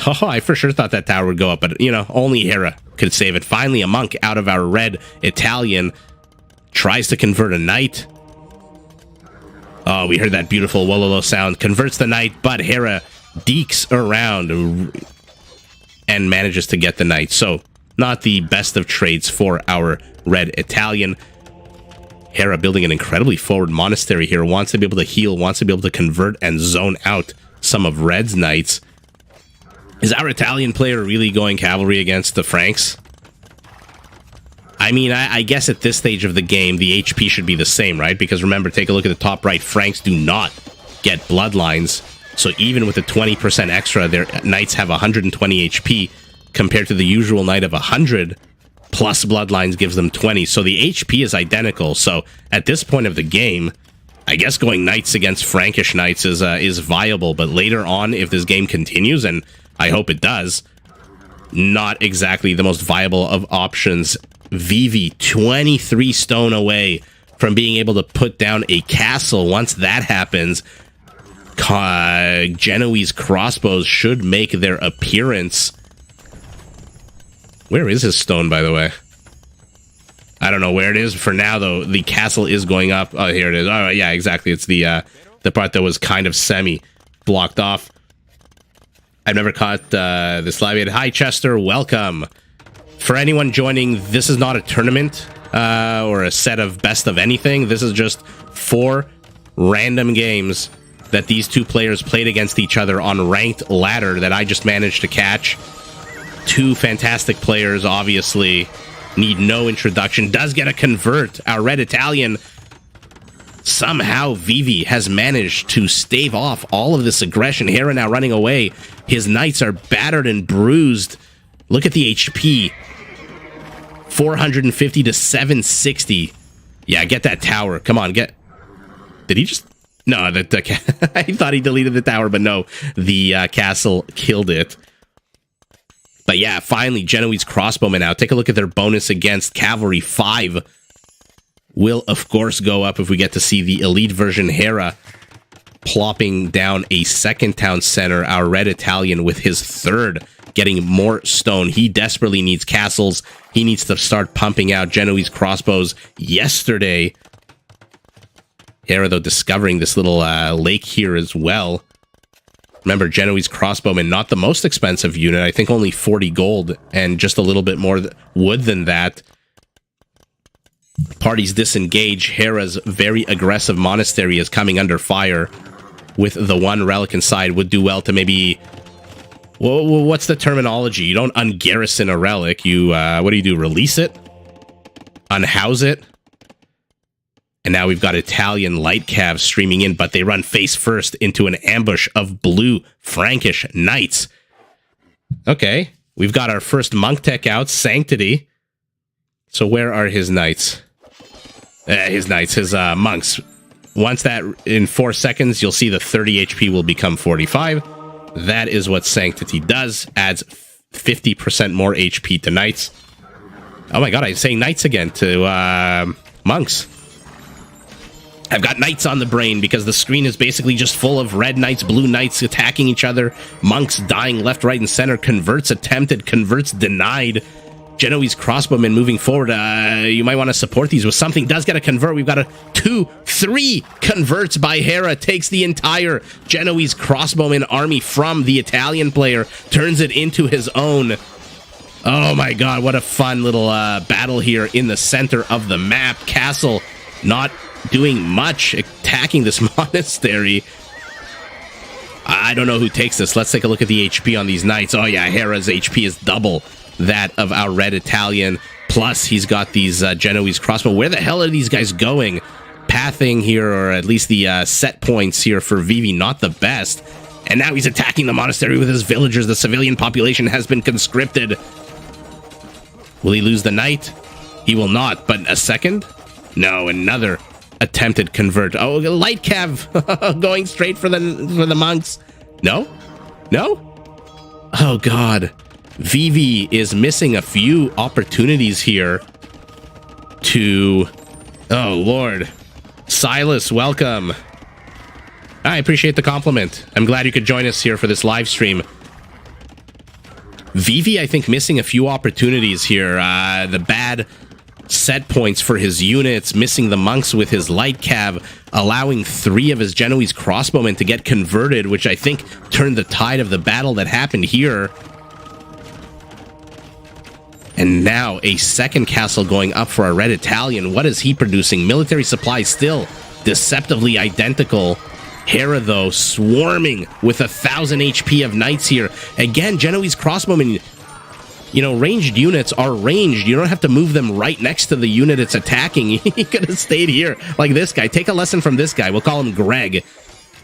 Oh, I for sure thought that tower would go up, but, you know, only Hera could save it. Finally, a monk out of our red Italian tries to convert a knight. Oh, we heard that beautiful Wololo sound. Converts the knight, but Hera dekes around and manages to get the knight. So, not the best of trades for our red Italian. Hera building an incredibly forward monastery here. Wants to be able to heal, wants to be able to convert and zone out some of Red's knights. Is our Italian player really going cavalry against the Franks? I mean, I guess at this stage of the game, the HP should be the same, right? Because remember, take a look at the top right. Franks do not get bloodlines. So even with the 20% extra, their knights have 120 HP compared to the usual knight of 100. Plus bloodlines gives them 20. So the HP is identical. So at this point of the game, I guess going knights against Frankish knights is viable. But later on, if this game continues, and I hope it does, not exactly the most viable of options. Vivi, 23 stone away from being able to put down a castle. Once that happens, Genoese crossbows should make their appearance. Where is his stone, by the way? I don't know where it is. For now, though, the castle is going up. Oh, here it is. Oh, yeah, exactly. It's the part that was kind of semi-blocked off. I've never caught this live yet. Hi, Chester. Welcome. For anyone joining, this is not a tournament or a set of best of anything. This is just 4 random games that these two players played against each other on ranked ladder that I just managed to catch. 2 fantastic players, obviously, need no introduction. Does get a convert. Our red Italian, somehow Vivi has managed to stave off all of this aggression. Hera now running away. His knights are battered and bruised. Look at the HP. 450 to 760. Yeah, get that tower. Come on, get... Did he just... No, I thought he deleted the tower, but no. The castle killed it. But yeah, finally, Genoese crossbowmen out. Take a look at their bonus against cavalry. 5 will, of course, go up if we get to see the elite version Hera plopping down a second town center. Our red Italian with his 3rd getting more stone. He desperately needs castles. He needs to start pumping out Genoese crossbows yesterday. Hera, though, discovering this little lake here as well. Remember, Genoese crossbowmen, not the most expensive unit. I think only 40 gold and just a little bit more wood than that. Parties disengage. Hera's very aggressive monastery is coming under fire with the 1 relic inside. Would do well to maybe... What's the terminology? You don't ungarrison a relic. You, what do? Release it? Unhouse it? And now we've got Italian light calves streaming in, but they run face first into an ambush of blue Frankish knights. Okay, we've got our first monk tech out, Sanctity. So where are his knights? His monks. Once that, in 4 seconds, you'll see the 30 HP will become 45. That is what Sanctity does. Adds 50% more HP to knights. Oh my god, I'm saying knights again to monks. I've got knights on the brain because the screen is basically just full of red knights, blue knights attacking each other. Monks dying left, right, and center. Converts attempted, converts denied. Genoese crossbowmen moving forward. You might want to support these with something. Does get a convert. We've got 3 converts by Hera. Takes the entire Genoese crossbowman army from the Italian player. Turns it into his own. Oh my god, what a fun little battle here in the center of the map. Castle not doing much, attacking this monastery. I don't know who takes this. Let's take a look at the HP on these knights. Oh yeah, Hera's HP is double that of our red Italian. Plus, he's got these Genoese crossbow. Where the hell are these guys going? Pathing here, or at least the set points here for Vivi, not the best. And now he's attacking the monastery with his villagers. The civilian population has been conscripted. Will he lose the knight? He will not, but a second? No, another attempted convert. Oh, light cav going straight for the monks. No? Oh god. Vivi is missing a few opportunities here to... Oh lord. Silas, welcome. I appreciate the compliment. I'm glad you could join us here for this live stream. Vivi, I think, missing a few opportunities here. The bad set points for his units, missing the monks with his light cav, allowing 3 of his Genoese crossbowmen to get converted, which I think turned the tide of the battle that happened here. And now a second castle going up for our Red Italian. What is he producing? Military supplies still deceptively identical. Hera, though, swarming with 1,000 HP of knights here. Again, Genoese crossbowmen, you know, ranged units are ranged. You don't have to move them right next to the unit it's attacking. He could have stayed here like this guy. Take a lesson from this guy. We'll call him Greg.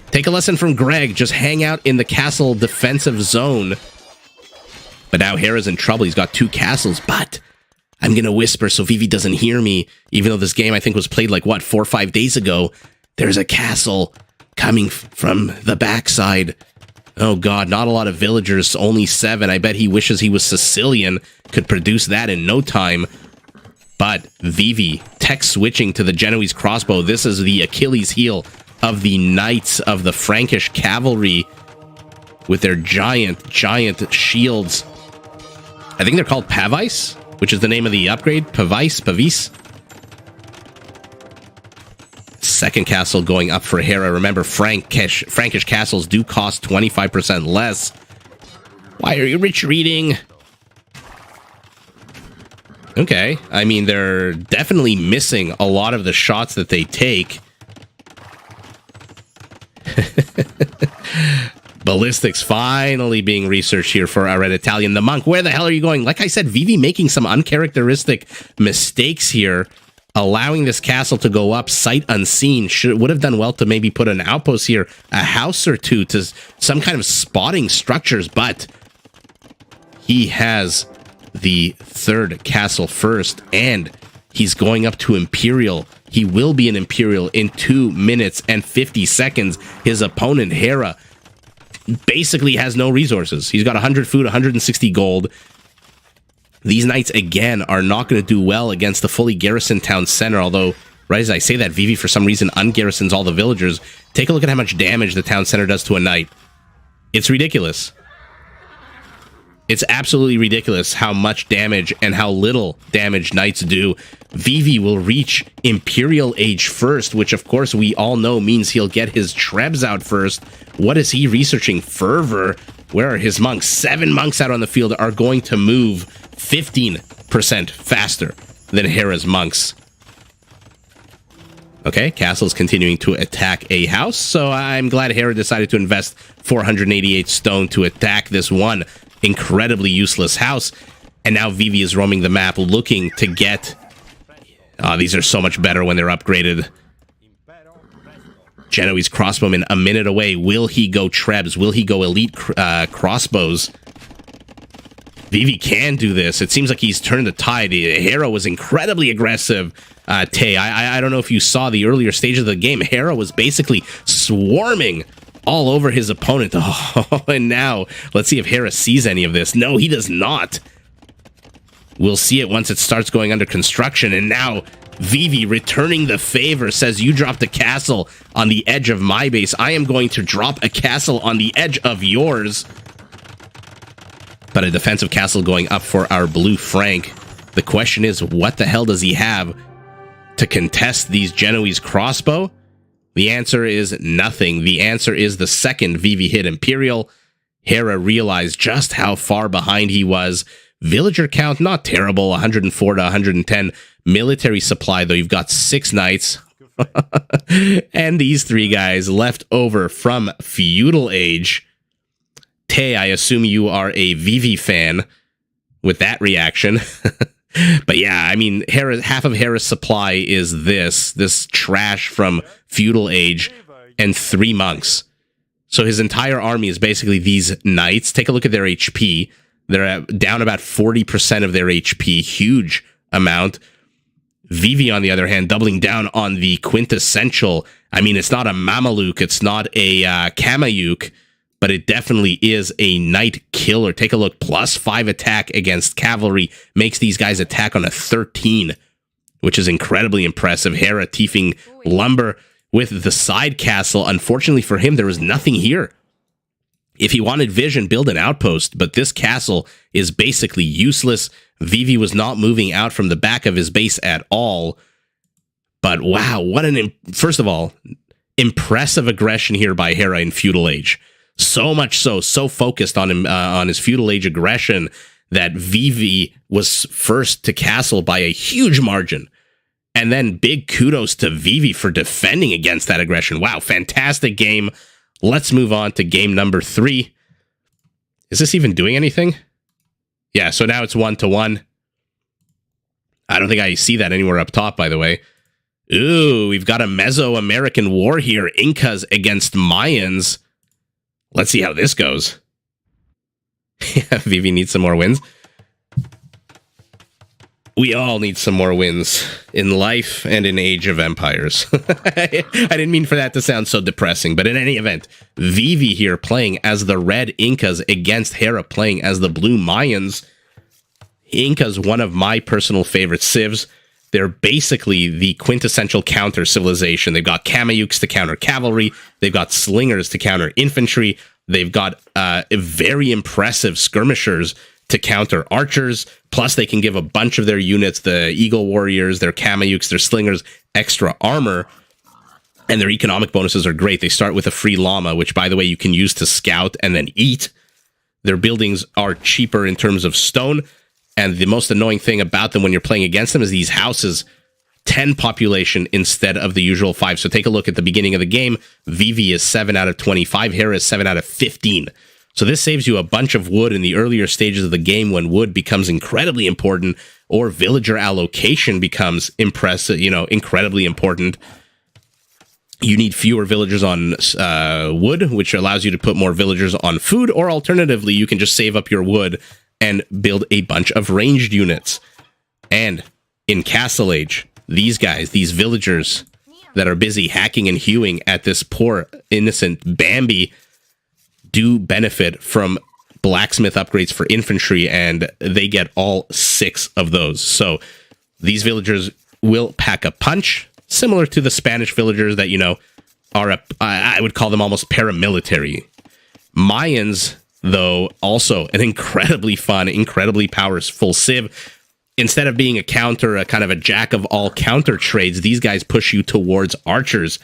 Take a lesson from Greg. Just hang out in the castle defensive zone. But now Hera's in trouble. He's got 2 castles, but I'm going to whisper so Vivi doesn't hear me, even though this game, I think, was played like, what, 4 or 5 days ago. There's a castle coming from the backside. Oh, God, not a lot of villagers, only 7. I bet he wishes he was Sicilian, could produce that in no time. But Vivi, tech switching to the Genoese crossbow. This is the Achilles heel of the Knights of the Frankish cavalry with their giant shields. I think they're called Pavice, which is the name of the upgrade. Pavice. Second castle going up for Hera. Remember, Frankish castles do cost 25% less. Why are you retreating? Okay, I mean, they're definitely missing a lot of the shots that they take. Ballistics finally being researched here for our Red Italian. The monk, where the hell are you going? Like I said, Vivi making some uncharacteristic mistakes here, allowing this castle to go up sight unseen. Would have done well to maybe put an outpost here, a house or 2 to some kind of spotting structures, but he has the 3rd castle first, and he's going up to Imperial. He will be an Imperial in 2 minutes and 50 seconds. His opponent, Hera, basically has no resources. He's got 100 food, 160 gold. These knights, again, are not going to do well against the fully garrisoned town center, although, right as I say that, Vivi, for some reason, ungarrisons all the villagers. Take a look at how much damage the town center does to a knight. It's ridiculous. It's absolutely ridiculous how much damage and how little damage knights do. Vivi will reach Imperial Age first, which, of course, we all know means he'll get his Trebs out first. What is he researching? Fervor. Where are his monks? 7 monks out on the field are going to move 15% faster than Hera's monks. Okay, castle's continuing to attack a house, so I'm glad Hera decided to invest 488 stone to attack this one incredibly useless house. And now Vivi is roaming the map looking to get... these are so much better when they're upgraded. Genoese crossbowman a minute away. Will he go Trebs? Will he go elite crossbows? Vivi can do this. It seems like he's turned the tide. Hera was incredibly aggressive. Tay, I don't know if you saw the earlier stage of the game. Hera was basically swarming all over his opponent. Oh, and now, let's see if Hera sees any of this. No, he does not. We'll see it once it starts going under construction. And now, Vivi, returning the favor, says, you dropped a castle on the edge of my base. I am going to drop a castle on the edge of yours. But a defensive castle going up for our blue Frank. The question is, what the hell does he have to contest these Genoese crossbow? The answer is nothing. The answer is the second Vivi hit Imperial. Hera realized just how far behind he was. Villager count, not terrible, 104 to 110. Military supply, though, you've got 6 knights. And these 3 guys left over from Feudal Age. Tay, I assume you are a Vivi fan with that reaction. But yeah, I mean, half of Hera's supply is this trash from Feudal Age and 3 monks. So his entire army is basically these knights. Take a look at their HP. They're down about 40% of their HP. Huge amount. Vivi, on the other hand, doubling down on the quintessential. I mean, it's not a Mameluke. It's not a Kamayuk. But it definitely is a knight killer. Take a look. +5 attack against cavalry makes these guys attack on a 13, which is incredibly impressive. Hera tiefing lumber with the side castle. Unfortunately for him, there was nothing here. If he wanted vision, build an outpost, but this castle is basically useless. Vivi was not moving out from the back of his base at all. But wow, what first of all, impressive aggression here by Hera in Feudal Age. So much so focused on him on his Feudal Age aggression that Vivi was first to castle by a huge margin. And then big kudos to Vivi for defending against that aggression. Wow, fantastic game. Let's move on to game number 3. Is this even doing anything? Yeah, so now it's 1-1. I don't think I see that anywhere up top, by the way. Ooh, we've got a Mesoamerican war here. Incas against Mayans. Let's see how this goes. Yeah, Vivi needs some more wins. We all need some more wins in life and in Age of Empires. I didn't mean for that to sound so depressing, but in any event, Vivi here playing as the red Incas against Hera playing as the blue Mayans. Incas, one of my personal favorite civs. They're basically the quintessential counter civilization. They've got Kamayuks to counter cavalry. They've got slingers to counter infantry. They've got very impressive skirmishers to counter archers. Plus, they can give a bunch of their units, the Eagle Warriors, their Kamayuks, their slingers, extra armor. And their economic bonuses are great. They start with a free llama, which, by the way, you can use to scout and then eat. Their buildings are cheaper in terms of stone. And the most annoying thing about them when you're playing against them is these houses, 10 population instead of the usual 5. So take a look at the beginning of the game. Vivi is 7 out of 25. Hera is 7 out of 15. So this saves you a bunch of wood in the earlier stages of the game when wood becomes incredibly important or villager allocation becomes incredibly important. You need fewer villagers on wood, which allows you to put more villagers on food, or alternatively, you can just save up your wood and build a bunch of ranged units. And in Castle Age, these guys, these villagers that are busy hacking and hewing at this poor, innocent Bambi, do benefit from blacksmith upgrades for infantry, and they get all 6 of those. So these will pack a punch, similar to the Spanish villagers that, are, I would call them almost paramilitary. Mayans, though, also an incredibly fun, incredibly powerful civ. Instead of being a kind of a jack of all counter trades, these guys push you towards archers.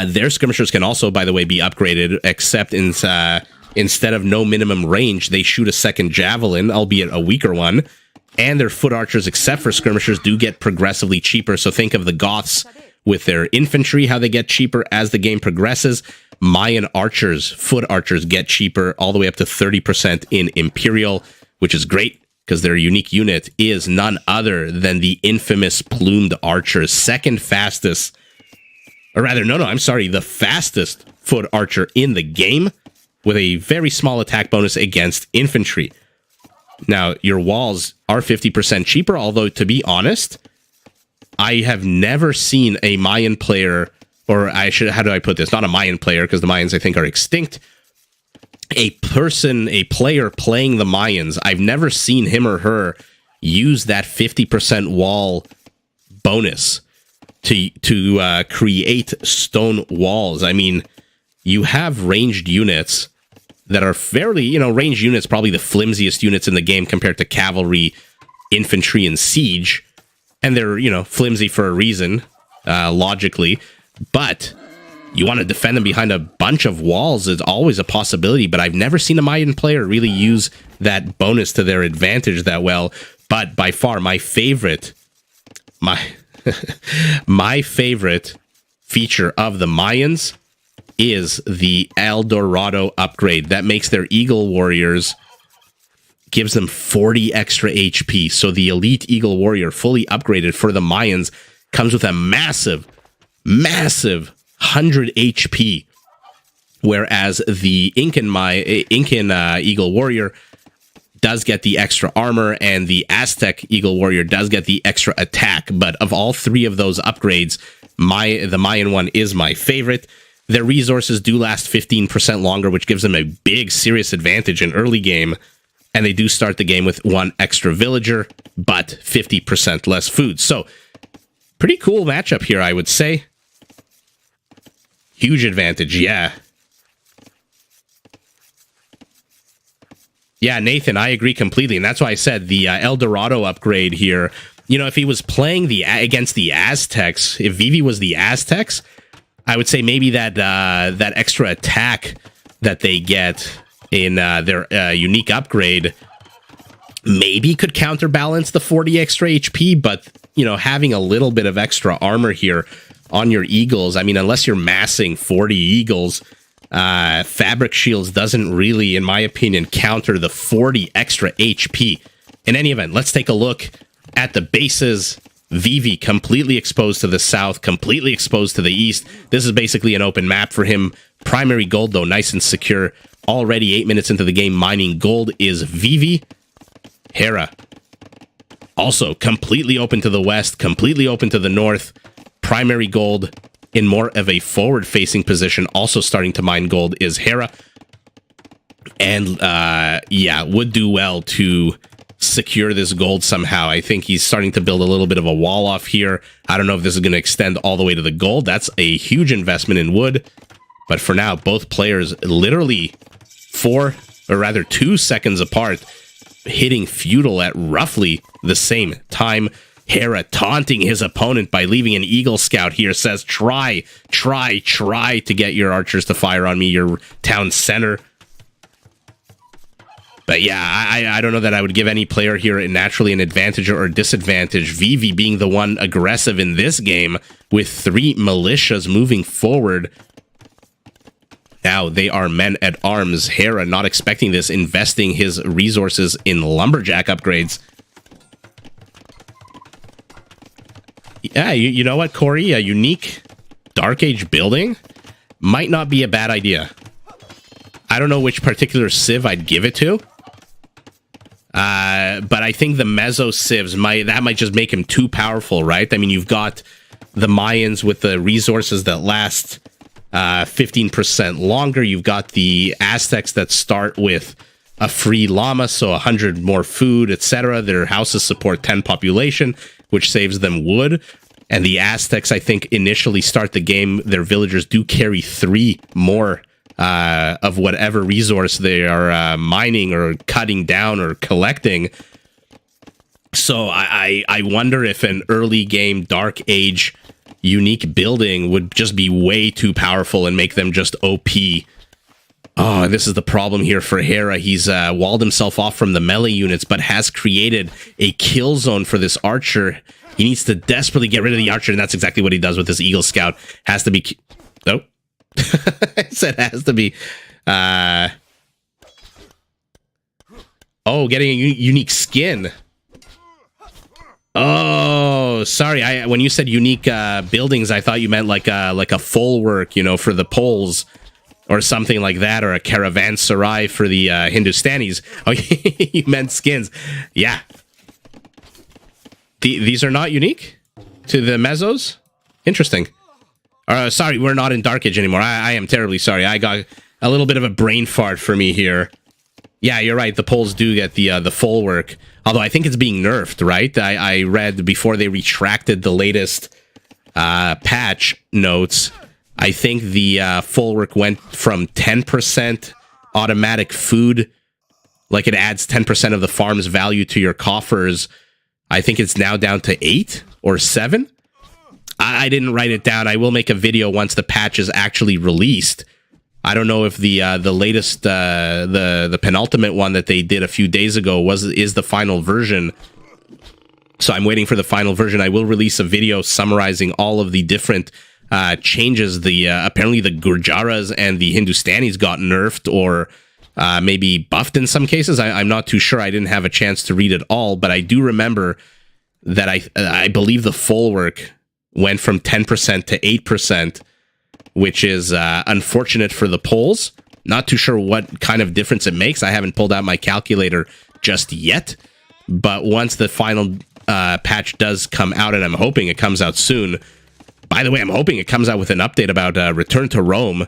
Their skirmishers can also, by the way, be upgraded, except instead of no minimum range, they shoot a second javelin, albeit a weaker one. And their foot archers, except for skirmishers, do get progressively cheaper. So think of the Goths with their infantry, how they get cheaper as the game progresses. Mayan archers, foot archers, get cheaper all the way up to 30% in Imperial, which is great because their unique unit is none other than the infamous plumed archers, second fastest, or rather, the fastest foot archer in the game with a very small attack bonus against infantry. Now, your walls are 50% cheaper, although, to be honest, I have never seen a Mayan player, how do I put this? Not a Mayan player, because the Mayans, I think, are extinct. A player playing the Mayans, I've never seen him or her use that 50% wall bonus to create stone walls. I mean, you have ranged units that are fairly, ranged units, probably the flimsiest units in the game compared to cavalry, infantry, and siege. And they're, flimsy for a reason, logically. But you want to defend them behind a bunch of walls is always a possibility. But I've never seen a Mayan player really use that bonus to their advantage that well. But by far, my favorite feature of the Mayans is the El Dorado upgrade that makes their Eagle Warriors, gives them 40 extra HP. So the Elite Eagle Warrior, fully upgraded for the Mayans, comes with a massive 100 HP, whereas the Incan Eagle Warrior does get the extra armor, and the Aztec Eagle Warrior does get the extra attack. But of all 3 of those upgrades, the Mayan one is my favorite. Their resources do last 15% longer, which gives them a big, serious advantage in early game. And they do start the game with 1 extra villager, but 50% less food. So, pretty cool matchup here, I would say. Huge advantage, yeah. Yeah, Nathan, I agree completely. And that's why I said the El Dorado upgrade here. You know, if he was playing against the Aztecs, if Vivi was the Aztecs, I would say maybe that extra attack that they get in their unique upgrade maybe could counterbalance the 40 extra HP, but, you know, having a little bit of extra armor here on your Eagles, I mean, unless you're massing 40 Eagles, Fabric Shields doesn't really, in my opinion, counter the 40 extra HP. In any event, let's take a look at the bases. Vivi completely exposed to the south, completely exposed to the east. This is basically an open map for him. Primary gold, though, nice and secure. Already 8 minutes into the game, mining gold is Vivi. Hera, also completely open to the west, completely open to the north. Primary gold in more of a forward-facing position, also starting to mine gold, is Hera. And, yeah, would do well to secure this gold somehow. I think he's starting to build a little bit of a wall off here. I don't know if this is going to extend all the way to the gold. That's a huge investment in wood. But for now, both players literally 2 seconds apart, hitting feudal at roughly the same time. Hera taunting his opponent by leaving an Eagle Scout here, says, try to get your archers to fire on me, your town center. But yeah, I don't know that I would give any player here naturally an advantage or a disadvantage. Vivi being the one aggressive in this game with 3 militias moving forward. Now they are men at arms. Hera, not expecting this, investing his resources in lumberjack upgrades. Yeah, you know what, Corey? A unique Dark Age building might not be a bad idea. I don't know which particular civ I'd give it to. But I think the Meso civs might just make him too powerful, right? I mean, you've got the Mayans with the resources that last 15% longer. You've got the Aztecs that start with a free llama, so 100 more food, etc. Their houses support 10 population, which saves them wood. And the Aztecs, I think, initially start the game, their villagers do carry 3 more of whatever resource they are mining or cutting down or collecting. So I wonder if an early game Dark Age unique building would just be way too powerful and make them just OP. Oh, this is the problem here for Hera. He's walled himself off from the melee units, but has created a kill zone for this archer. He needs to desperately get rid of the archer, and that's exactly what he does with this Eagle Scout. Has to be... Oh. I said has to be... Oh, getting a unique skin. Oh, sorry. When you said unique buildings, I thought you meant like a full work, you know, for the Poles or something like that, or a caravanserai for the Hindustanis. Oh, you meant skins. Yeah. These are not unique to the Mesos? Interesting. Sorry, we're not in Dark Age anymore. I am terribly sorry. I got a little bit of a brain fart for me here. Yeah, you're right. The Poles do get the full work. Although I think it's being nerfed, right? I read before they retracted the latest patch notes. I think the full work went from 10% automatic food, like it adds 10% of the farm's value to your coffers. I think it's now down to 8 or 7. I didn't write it down. I will make a video once the patch is actually released. I don't know if the latest the penultimate one that they did a few days ago is the final version. So I'm waiting for the final version. I will release a video summarizing all of the different changes. Apparently the Gurjaras and the Hindustanis got nerfed or maybe buffed in some cases. I'm not too sure. I didn't have a chance to read it all, but I do remember that I believe the full work went from 10% to 8%, which is unfortunate for the Poles. Not too sure what kind of difference it makes. I haven't pulled out my calculator just yet, but once the final patch does come out, and I'm hoping it comes out soon. By the way, I'm hoping it comes out with an update about Return to Rome.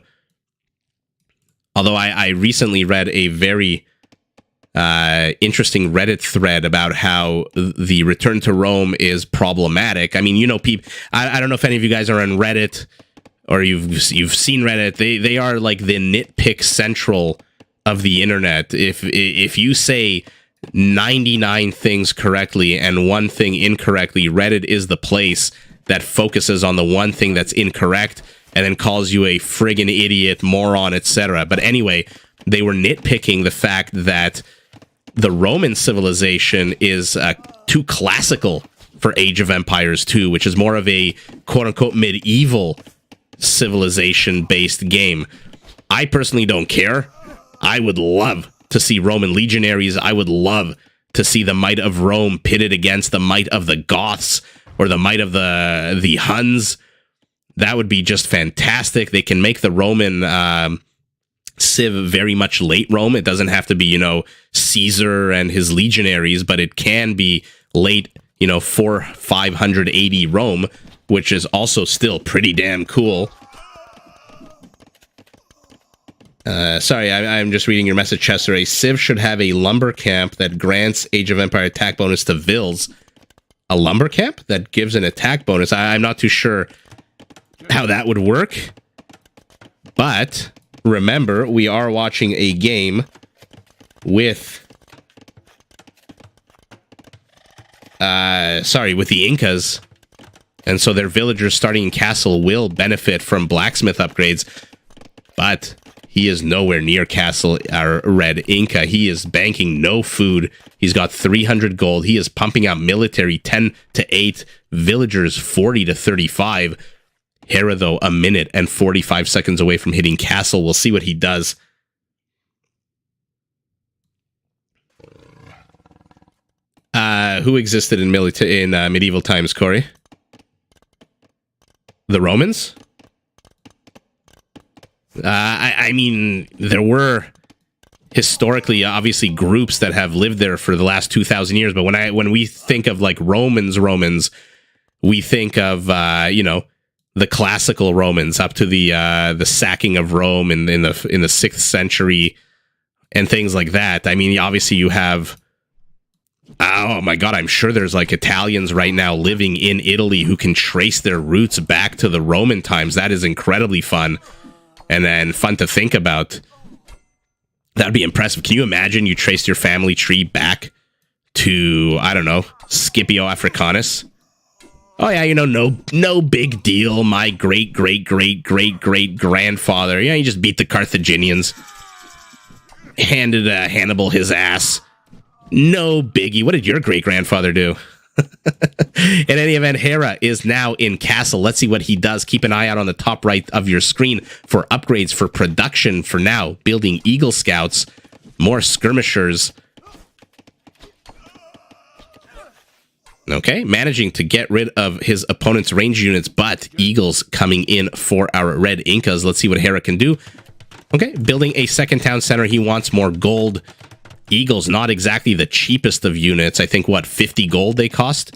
Although I recently read a very interesting Reddit thread about how the Return to Rome is problematic. I mean, you know, I don't know if any of you guys are on Reddit or you've seen Reddit. They are like the nitpick central of the internet. If you say 99 things correctly and one thing incorrectly, Reddit is the place that focuses on the one thing that's incorrect and then calls you a friggin' idiot, moron, etc. But anyway, they were nitpicking the fact that the Roman civilization is too classical for Age of Empires 2, which is more of a quote-unquote medieval civilization-based game. I personally don't care. I would love to see Roman legionaries. I would love to see the might of Rome pitted against the might of the Goths or the might of the Huns. That would be just fantastic. They can make the Roman civ very much late Rome. It doesn't have to be, Caesar and his legionaries, but it can be late, 580 Rome, which is also still pretty damn cool. Sorry, I'm just reading your message, Chester. A civ should have a lumber camp that grants Age of Empire attack bonus to vills. A lumber camp that gives an attack bonus? I'm not too sure how that would work. But remember, we are watching a game with... with the Incas. And so their villagers starting in castle will benefit from blacksmith upgrades. But he is nowhere near castle, our red Inca. He is banking no food. He's got 300 gold. He is pumping out military 10 to 8, villagers 40 to 35. Hera, though, a minute and 45 seconds away from hitting castle. We'll see what he does. Who existed in medieval times, Corey? The Romans? I mean, there were historically, obviously, groups that have lived there for the last 2,000 years. But when we think of like Romans, we think of the classical Romans up to the sacking of Rome in the 6th century and things like that. I mean, obviously, you have. Oh my God, I'm sure there's like Italians right now living in Italy who can trace their roots back to the Roman times. That is incredibly fun. And then fun to think about. That'd be impressive. Can you imagine you traced your family tree back to, I don't know, Scipio Africanus? Oh yeah, no big deal. My great grandfather. Yeah, he just beat the Carthaginians. Handed Hannibal his ass. No biggie. What did your great-grandfather do? In any event, Hera is now in castle. Let's see what he does. Keep an eye out on the top right of your screen for upgrades for production. For now, building Eagle Scouts, more skirmishers. Okay, managing to get rid of his opponent's range units, but Eagles coming in for our red Incas. Let's see what Hera can do. Okay, building a second town center. He wants more gold. Eagles, not exactly the cheapest of units. I think, 50 gold they cost?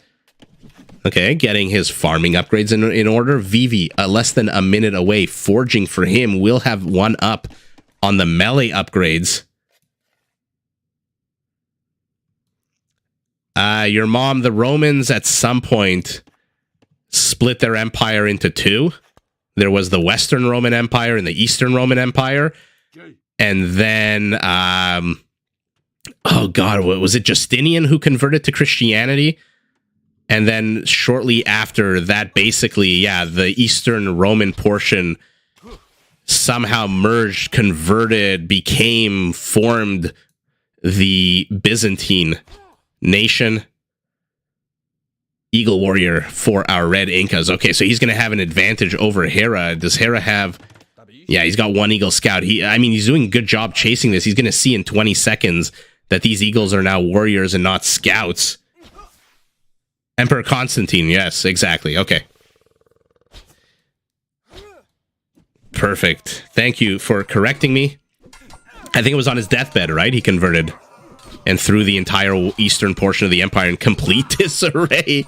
Okay, getting his farming upgrades in order. Vivi, less than a minute away. Forging for him will have one up on the melee upgrades. Your mom, the Romans at some point split their empire into two. There was the Western Roman Empire and the Eastern Roman Empire. And then... oh God, was it Justinian who converted to Christianity? And then shortly after that, basically, the Eastern Roman portion somehow merged, converted, formed the Byzantine nation. Eagle Warrior for our red Incas. Okay, so he's going to have an advantage over Hera. Does Hera have... Yeah, he's got one Eagle Scout. He's doing a good job chasing this. He's going to see in 20 seconds that these Eagles are now warriors and not scouts. Emperor Constantine, yes, exactly. Okay. Perfect. Thank you for correcting me. I think it was on his deathbed, right? He converted and threw the entire eastern portion of the empire in complete disarray.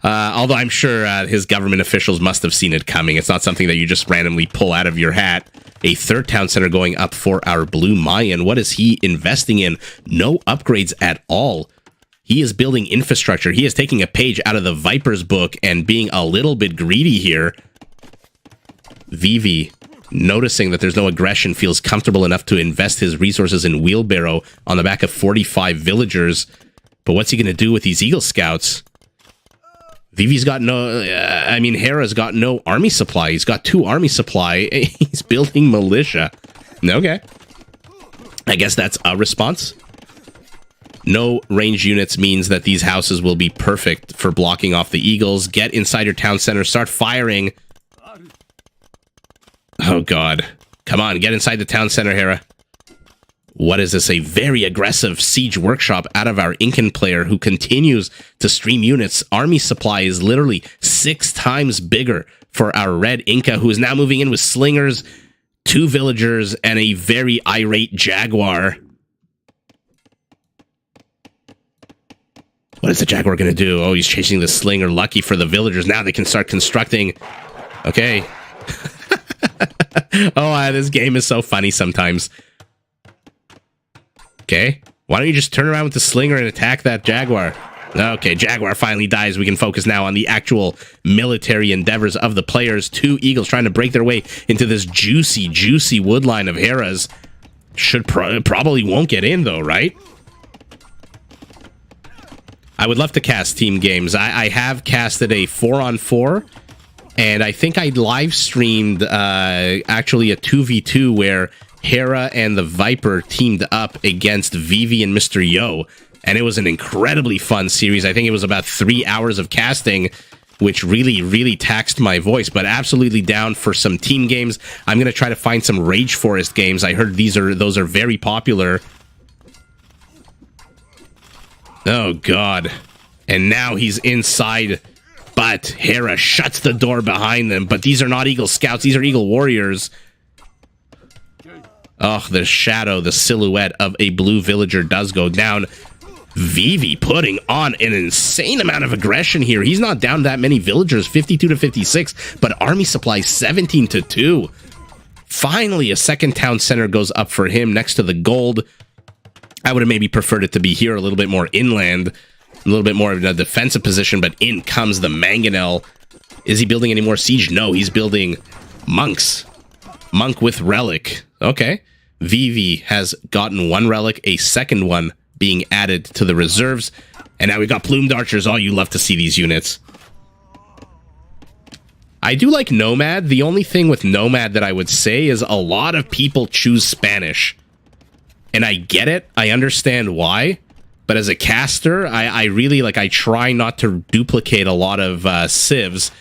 Although I'm sure his government officials must have seen it coming. It's not something that you just randomly pull out of your hat. A third town center going up for our Blue Mayan. What is he investing in? No upgrades at all. He is building infrastructure. He is taking a page out of the Viper's book and being a little bit greedy here. Vivi noticing that there's no aggression, feels comfortable enough to invest his resources in Wheelbarrow on the back of 45 villagers. But what's he going to do with these Eagle Scouts? Vivi's got no... Hera's got no army supply. He's got 2 army supply. He's building militia. Okay. I guess that's a response. No range units means that these houses will be perfect for blocking off the Eagles. Get inside your town center. Start firing. Oh, God. Come on, get inside the town center, Hera. What is this? A very aggressive siege workshop out of our Incan player who continues to stream units. Army supply is literally 6 times bigger for our red Inca, who is now moving in with slingers, 2 villagers, and a very irate jaguar. What is the jaguar going to do? Oh, he's chasing the slinger. Lucky for the villagers. Now they can start constructing. Okay. This game is so funny sometimes. Okay. Why don't you just turn around with the slinger and attack that jaguar? Okay, jaguar finally dies. We can focus now on the actual military endeavors of the players. 2 eagles trying to break their way into this juicy, juicy woodline of Hera's. Should probably won't get in, though, right? I would love to cast team games. I have casted a 4-on-4, and I think I live streamed actually a 2v2 where Hera and the Viper teamed up against Vivi and Mr. Yo, and it was an incredibly fun series. I think it was about 3 hours of casting, which really, really taxed my voice, but absolutely down for some team games. I'm going to try to find some Rage Forest games. I heard those are very popular. Oh, God. And now he's inside, but Hera shuts the door behind them. But these are not Eagle Scouts. These are Eagle Warriors. Oh, the shadow, the silhouette of a blue villager does go down. Vivi putting on an insane amount of aggression here. He's not down that many villagers, 52 to 56, but army supply 17 to 2. Finally, a second town center goes up for him next to the gold. I would have maybe preferred it to be here, a little bit more inland, a little bit more of a defensive position, but in comes the mangonel. Is he building any more siege? No, he's building monks. Monk with relic. Okay. Vivi has gotten 1 relic, a second one being added to the reserves, and now we've got plumed archers. Oh, you love to see these units. I do like Nomad. The only thing with Nomad that I would say is a lot of people choose Spanish. And I get it. I understand why. But as a caster, I really, I try not to duplicate a lot of civs.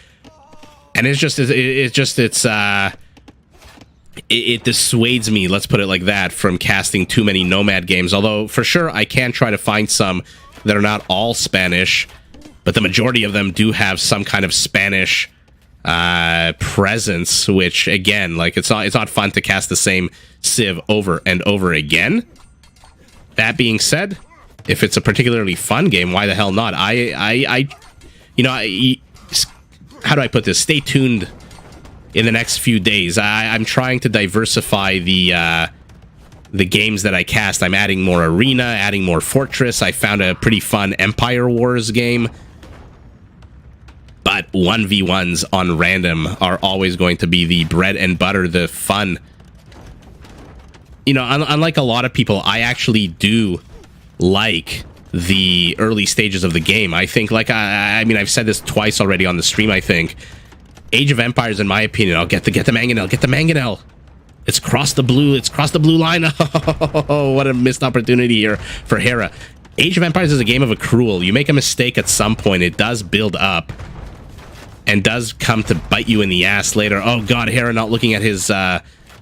And it dissuades me, let's put it like that, from casting too many Nomad games. Although, for sure, I can try to find some that are not all Spanish. But the majority of them do have some kind of Spanish presence, which, again, it's not fun to cast the same civ over and over again. That being said, if it's a particularly fun game, why the hell not? How do I put this? Stay tuned in the next few days. I'm trying to diversify the games that I cast. I'm adding more Arena, adding more Fortress. I found a pretty fun Empire Wars game. But 1v1s on random are always going to be the bread and butter, the fun. Unlike a lot of people, I actually do like the early stages of the game. I think, I've said this twice already on the stream, I think. Age of Empires, in my opinion, I'll get the mangonel. Get the mangonel. It's crossed the blue line. Oh, what a missed opportunity here for Hera. Age of Empires is a game of accrual. You make a mistake at some point, it does build up and does come to bite you in the ass later. Oh, God, Hera not looking at his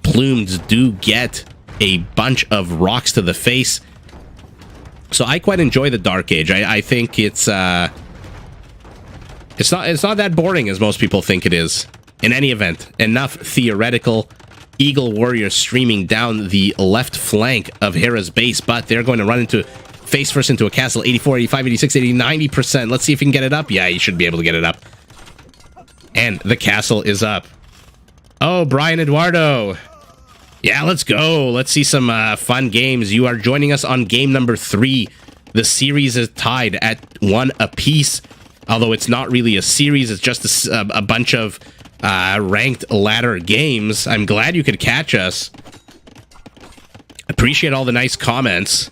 plumes do get a bunch of rocks to the face. So I quite enjoy the Dark Age. I think it's not that boring as most people think it is. In any event, enough theoretical. Eagle Warrior streaming down the left flank of Hera's base, but they're going to run into face first into a castle. 84, 85, 86, 80, 90%. Let's see if he can get it up. Yeah, he should be able to get it up. And the castle is up. Oh, Brian Eduardo. Yeah, let's go. Let's see some fun games. You are joining us on game number 3. The series is tied at 1 apiece. Although it's not really a series. It's just a bunch of ranked ladder games. I'm glad you could catch us. Appreciate all the nice comments.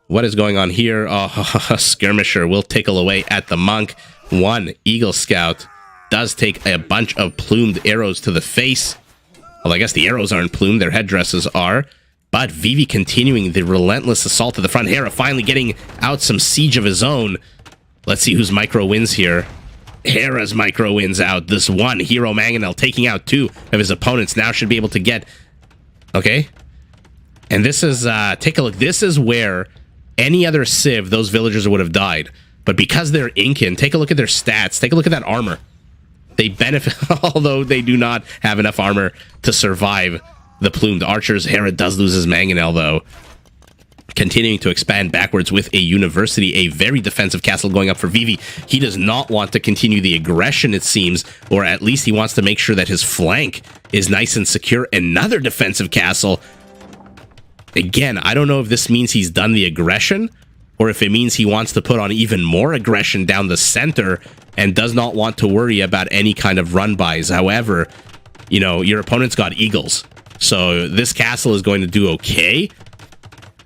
What is going on here? Oh, Skirmisher will tickle away at the monk. One Eagle Scout does take a bunch of plumed arrows to the face. Well, I guess the arrows aren't plumed, their headdresses are. But Vivi continuing the relentless assault to the front. Hera finally getting out some siege of his own. Let's see whose micro wins here. Hera's micro wins out. This one hero Mangonel taking out 2 of his opponents. Now should be able to get... Okay. And this is... take a look. This is where any other Civ, those villagers would have died. But because they're Incan, take a look at their stats. Take a look at that armor. They benefit, although they do not have enough armor to survive the plumed archers. Hera does lose his Mangonel, though. Continuing to expand backwards with a university, a very defensive castle going up for Vivi. He does not want to continue the aggression, it seems, or at least he wants to make sure that his flank is nice and secure. Another defensive castle. Again, I don't know if this means he's done the aggression, or if it means he wants to put on even more aggression down the center and does not want to worry about any kind of run-bys. However, you know, your opponent's got eagles, so this castle is going to do okay.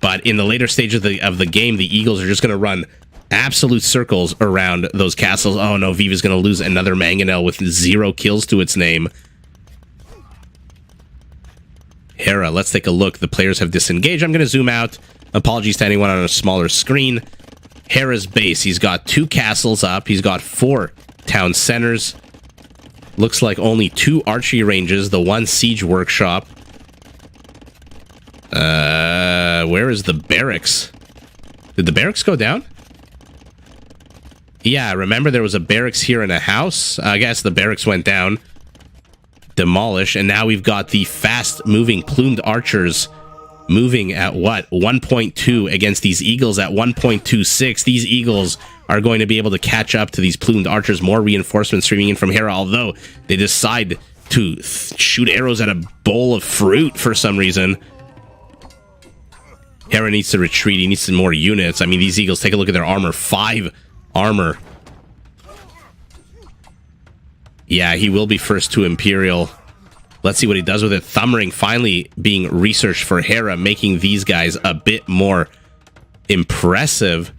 But in the later stage of the game, the eagles are just going to run absolute circles around those castles. Oh no, Vivi's going to lose another Mangonel with 0 kills to its name. Hera, let's take a look. The players have disengaged. I'm going to zoom out. Apologies to anyone on a smaller screen. Hera's base. He's got 2 castles up. He's got 4 town centers. Looks like only 2 archery ranges. The 1 siege workshop. Where is the barracks? Did the barracks go down? Yeah, remember there was a barracks here in a house? I guess the barracks went down. Demolish. And now we've got the fast-moving plumed archers moving at what? 1.2 against these eagles at 1.26. These eagles are going to be able to catch up to these plumed archers. More reinforcements streaming in from Hera, although they decide to shoot arrows at a bowl of fruit for some reason. Hera needs to retreat. He needs some more units. I mean, these eagles, take a look at their armor. 5 armor. Yeah, he will be first to Imperial. Let's see what he does with it. Thumbring finally being researched for Hera, making these guys a bit more impressive.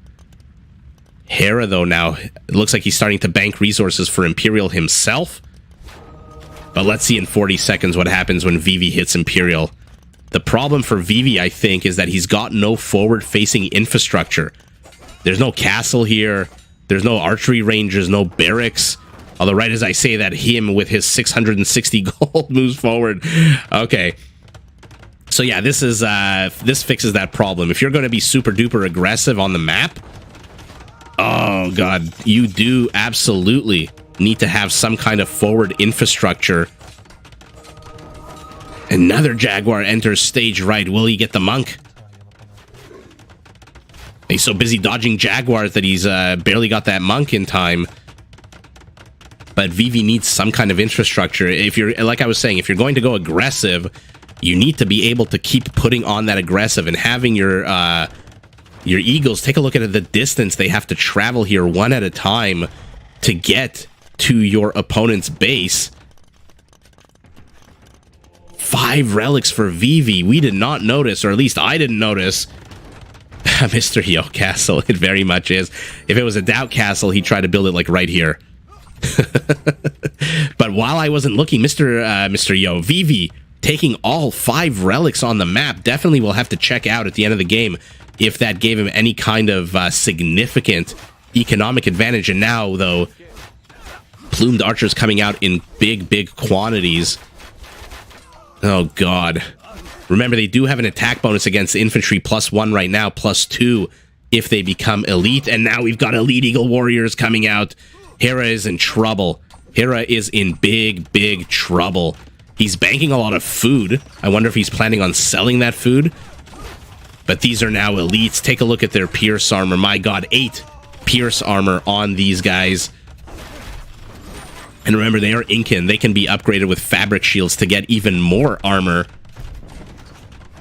Hera, though, now, it looks like he's starting to bank resources for Imperial himself. But let's see in 40 seconds what happens when Vivi hits Imperial. The problem for Vivi, I think, is that he's got no forward-facing infrastructure. There's no castle here. There's no archery ranges, no barracks. Although right as I say that, him with his 660 gold moves forward. Okay. So yeah, this fixes that problem. If you're going to be super duper aggressive on the map, oh god, you do absolutely need to have some kind of forward infrastructure. Another Jaguar enters stage right. Will he get the monk? He's so busy dodging Jaguars that he's barely got that monk in time. But Vivi needs some kind of infrastructure. If you're, like I was saying, if you're going to go aggressive, you need to be able to keep putting on that aggressive and having your eagles. Take a look at the distance they have to travel here one at a time to get to your opponent's base. 5 relics for Vivi. We did not notice, or at least I didn't notice. Mr. Yo Castle, it very much is. If it was a Doubt Castle, he'd try to build it like right here. But while I wasn't looking, Mr. Yo, Vivi taking all 5 relics on the map. Definitely will have to check out at the end of the game if that gave him any kind of significant economic advantage. And now, though, plumed archers coming out in big quantities. Oh, God. Remember, they do have an attack bonus against infantry +1 right now, +2 if they become elite. And now we've got elite Eagle Warriors coming out. Hera is in trouble. Hera is in big trouble. He's banking a lot of food. I wonder if he's planning on selling that food. But these are now elites. Take a look at their pierce armor. My God, 8 pierce armor on these guys. And remember, they are Incan. They can be upgraded with fabric shields to get even more armor.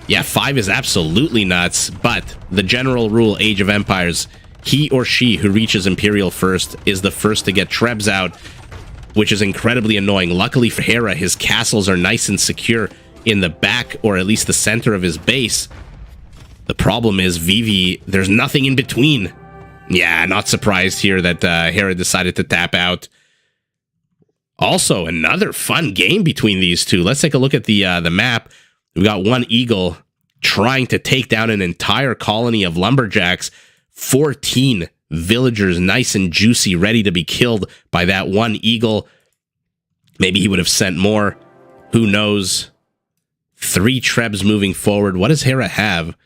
Yeah, 5 is absolutely nuts. But the general rule, Age of Empires, he or she who reaches Imperial first is the first to get Trebs out. which is incredibly annoying. Luckily for Hera, his castles are nice and secure in the back, or at least the center of his base. The problem is Vivi, there's nothing in between. Yeah, not surprised here that Hera decided to tap out. Also, another fun game between these two. Let's take a look at the map. We've got one eagle trying to take down an entire colony of lumberjacks. 14 villagers, nice and juicy, ready to be killed by that one eagle. Maybe he would have sent more. Who knows? 3 trebs moving forward. What does Hera have?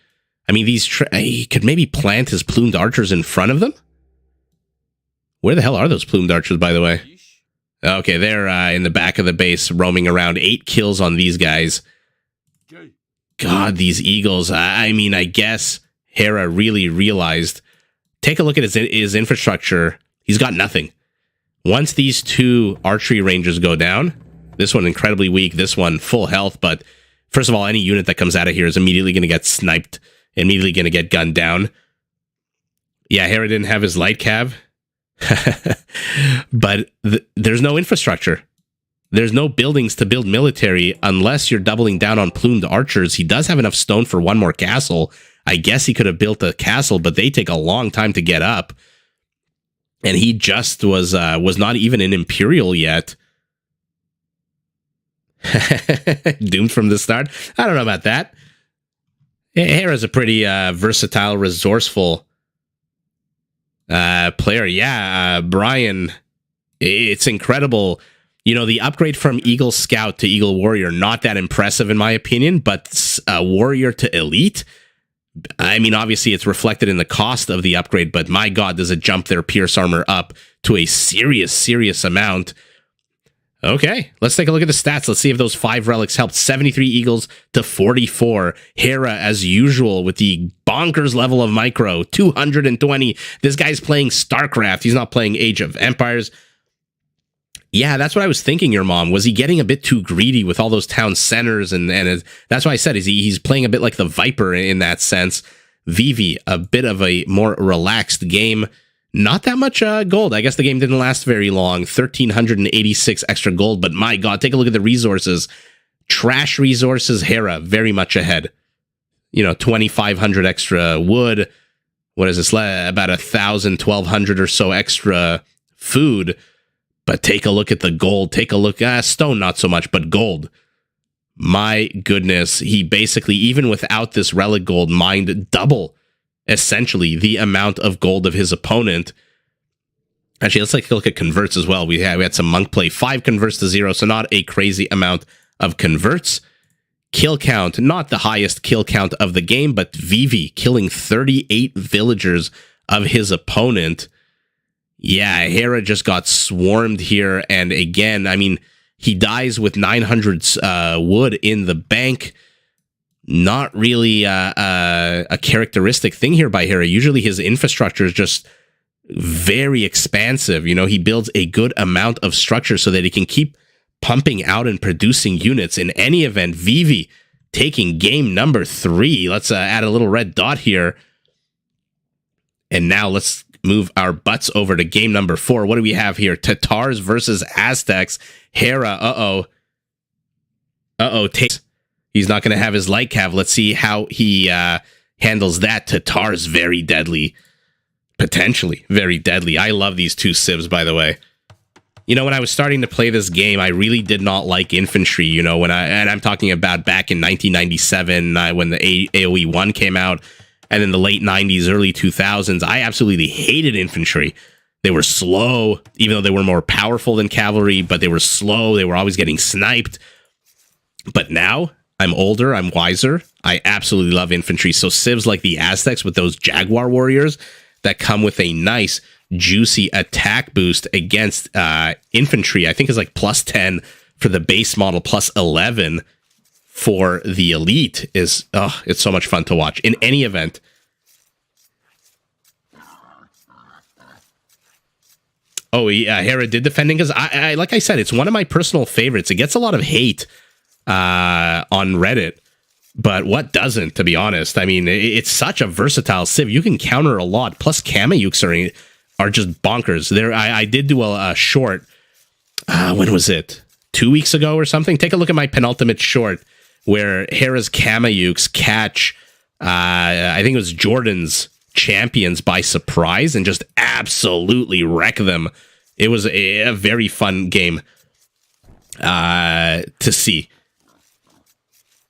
I mean, he could maybe plant his plumed archers in front of them? Where the hell are those plumed archers, by the way? Okay, they're in the back of the base, roaming around. 8 kills on these guys. God, these eagles. I mean, I guess Hera really realized. Take a look at his infrastructure. He's got nothing. Once these 2 archery ranges go down, this one incredibly weak, this one full health, but first of all, any unit that comes out of here is immediately going to get sniped, immediately going to get gunned down. Yeah, Hera didn't have his light cav. But there's no infrastructure. There's no buildings to build military unless you're doubling down on plumed archers. He does have enough stone for one more castle. I guess he could have built a castle, but they take a long time to get up. And he just was not even an imperial yet. Doomed from the start. I don't know about that. Hera's a pretty versatile, resourceful player. Yeah, Brian, it's incredible. You know, the upgrade from Eagle Scout to Eagle Warrior, not that impressive in my opinion, but Warrior to Elite, I mean, obviously it's reflected in the cost of the upgrade, but my God, does it jump their Pierce Armor up to a serious amount. Okay, let's take a look at the stats. Let's see if those 5 relics helped. 73 eagles to 44. Hera, as usual, with the bonkers level of micro. 220. This guy's playing StarCraft. He's not playing Age of Empires. Yeah, that's what I was thinking, your mom. Was he getting a bit too greedy with all those town centers? And that's why I said he's playing a bit like the Viper in that sense. Vivi, a bit of a more relaxed game. Not that much gold. I guess the game didn't last very long. 1,386 extra gold. But my God, take a look at the resources. Trash resources, Hera, very much ahead. You know, 2,500 extra wood. What is this? About 1,000, 1,200 or so extra food. But take a look at the gold. Take a look. Stone, not so much, but gold. My goodness. He basically, even without this relic gold, mined double, essentially, the amount of gold of his opponent. Actually, let's take a look at converts as well. We had some monk play. 5 converts to 0, so not a crazy amount of converts. Kill count, not the highest kill count of the game, but Vivi killing 38 villagers of his opponent. Yeah, Hera just got swarmed here, and again, I mean, he dies with 900 wood in the bank. Not really a characteristic thing here by Hera. Usually his infrastructure is just very expansive. You know, he builds a good amount of structure so that he can keep pumping out and producing units. In any event, Vivi taking game number 3. Let's add a little red dot here. And now let's move our butts over to game number 4. What do we have here? Tatars versus Aztecs. Hera, takes. He's not going to have his light cav. Let's see how he handles that. Tatar's very deadly. Potentially very deadly. I love these 2 civs, by the way. You know, when I was starting to play this game, I really did not like infantry. You know, and I'm talking about back in 1997 when the AoE 1 came out, and in the late 90s, early 2000s, I absolutely hated infantry. They were slow, even though they were more powerful than cavalry, but they were slow. They were always getting sniped. But now, I'm older, I'm wiser. I absolutely love infantry. So civs like the Aztecs with those Jaguar warriors that come with a nice, juicy attack boost against infantry, I think is like plus 10 for the base model, plus 11 for the elite. It's so much fun to watch. In any event, oh yeah, Hera did defending, because I like I said, it's one of my personal favorites. It gets a lot of hate on Reddit, but what doesn't, to be honest? I mean, it's such a versatile civ. You can counter a lot. Plus, Kamayuks are just bonkers. I did do a short when was it? 2 weeks ago or something? Take a look at my penultimate short where Hera's Kamayukes catch, I think it was Jordan's champions by surprise and just absolutely wreck them. It was a very fun game to see.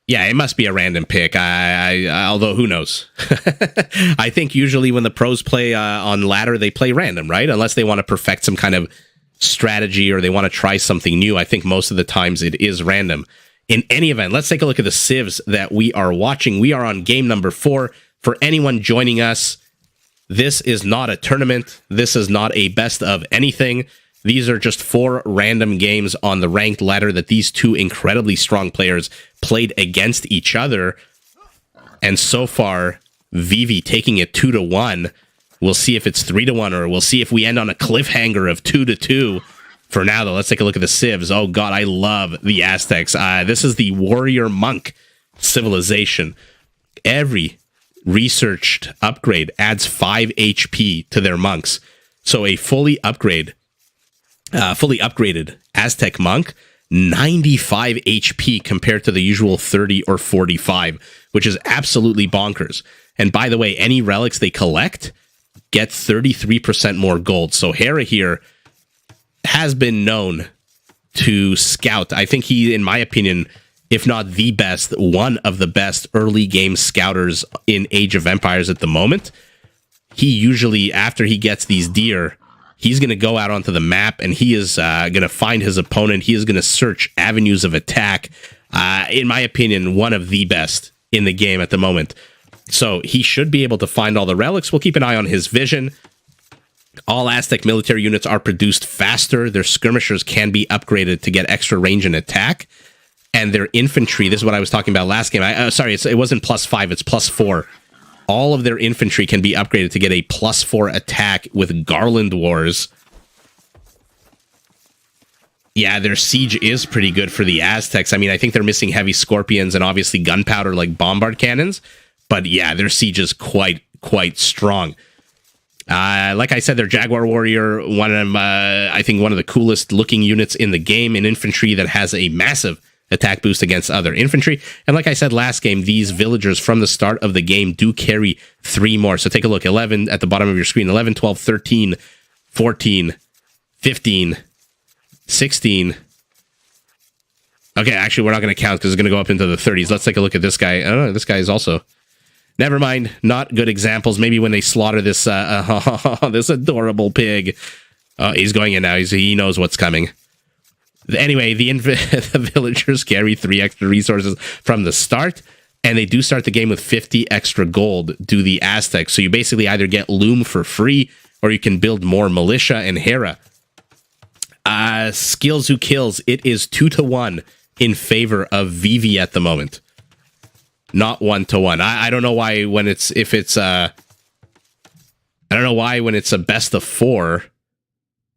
Yeah, it must be a random pick. Although who knows? I think usually when the pros play on ladder, they play random, right? Unless they want to perfect some kind of strategy or they want to try something new. I think most of the times it is random. In any event, let's take a look at the civs that we are watching. We are on game number 4. For anyone joining us, this is not a tournament. This is not a best of anything. These are just 4 random games on the ranked ladder that these two incredibly strong players played against each other. And so far, Vivi taking it 2-1. We'll see if it's 3-1, or we'll see if we end on a cliffhanger of 2-2. For now, though, let's take a look at the civs. Oh, God, I love the Aztecs. This is the warrior monk civilization. Every researched upgrade adds 5 HP to their monks. So a fully upgraded Aztec monk, 95 HP compared to the usual 30 or 45, which is absolutely bonkers. And by the way, any relics they collect get 33% more gold. So Hera here has been known to scout. I think he, in my opinion, if not the best, one of the best early game scouters in Age of Empires at the moment. He usually, after he gets these deer, he's going to go out onto the map and he is going to find his opponent. He is going to search avenues of attack. In my opinion, one of the best in the game at the moment. So he should be able to find all the relics. We'll keep an eye on his vision. All Aztec military units are produced faster. Their skirmishers can be upgraded to get extra range and attack. And their infantry, this is what I was talking about last game. It wasn't +5, it's +4. All of their infantry can be upgraded to get a +4 attack with Garland Wars. Yeah, their siege is pretty good for the Aztecs. I mean, I think they're missing heavy scorpions and obviously gunpowder like bombard cannons. But yeah, their siege is quite strong. Like I said, their Jaguar Warrior, I think one of the coolest looking units in the game, an infantry that has a massive attack boost against other infantry. And like I said last game, these villagers from the start of the game do carry 3 more. So take a look, 11 at the bottom of your screen, 11, 12, 13, 14, 15, 16. Okay, actually, we're not going to count because it's going to go up into the 30s. Let's take a look at this guy. Oh, this guy is also... Never mind, not good examples. Maybe when they slaughter this this adorable pig. He's going in now. He knows what's coming. Anyway, the villagers carry 3 extra resources from the start, and they do start the game with 50 extra gold, do the Aztecs. So you basically either get Loom for free, or you can build more Militia and Hera. Skills who kills, it is 2-1 in favor of Vivi at the moment. Not 1-1. I don't know why when it's I don't know why when it's a best of 4,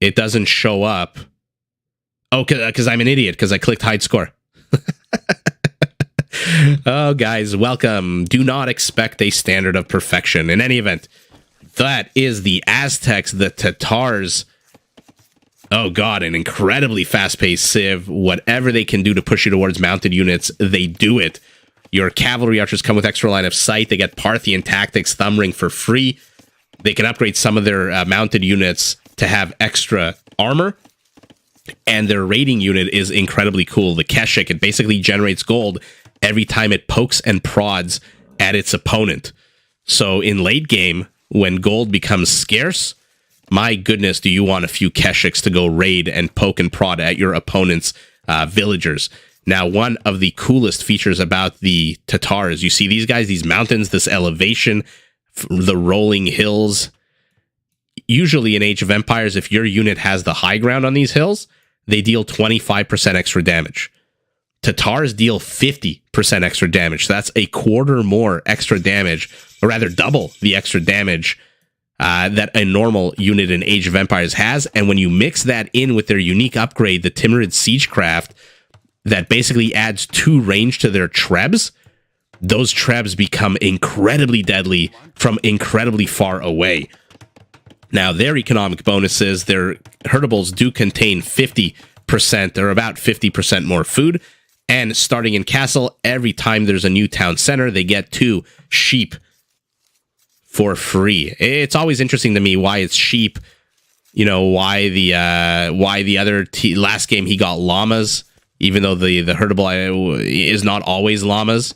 it doesn't show up. Oh, because I'm an idiot because I clicked hide score. Oh, guys, welcome. Do not expect a standard of perfection. In any event, that is the Aztecs, the Tatars. Oh, God, an incredibly fast-paced civ. Whatever they can do to push you towards mounted units, they do it. Your cavalry archers come with extra line of sight. They get Parthian Tactics Thumb Ring for free. They can upgrade some of their mounted units to have extra armor. And their raiding unit is incredibly cool. The Keshik, it basically generates gold every time it pokes and prods at its opponent. So in late game, when gold becomes scarce, my goodness, do you want a few Keshiks to go raid and poke and prod at your opponent's villagers. Now, one of the coolest features about the Tatars, you see these guys, these mountains, this elevation, the rolling hills. Usually in Age of Empires, if your unit has the high ground on these hills, they deal 25% extra damage. Tatars deal 50% extra damage. So that's a quarter more extra damage, or rather double the extra damage that a normal unit in Age of Empires has. And when you mix that in with their unique upgrade, the Timurid Siegecraft, that basically adds 2 range to their trebs, those trebs become incredibly deadly from incredibly far away. Now, their economic bonuses, their herdables do contain 50 or about 50% more food. And starting in castle, every time there's a new town center, they get 2 sheep for free. It's always interesting to me why it's sheep. You know, why the other last game he got llamas, even though the herdable is not always llamas.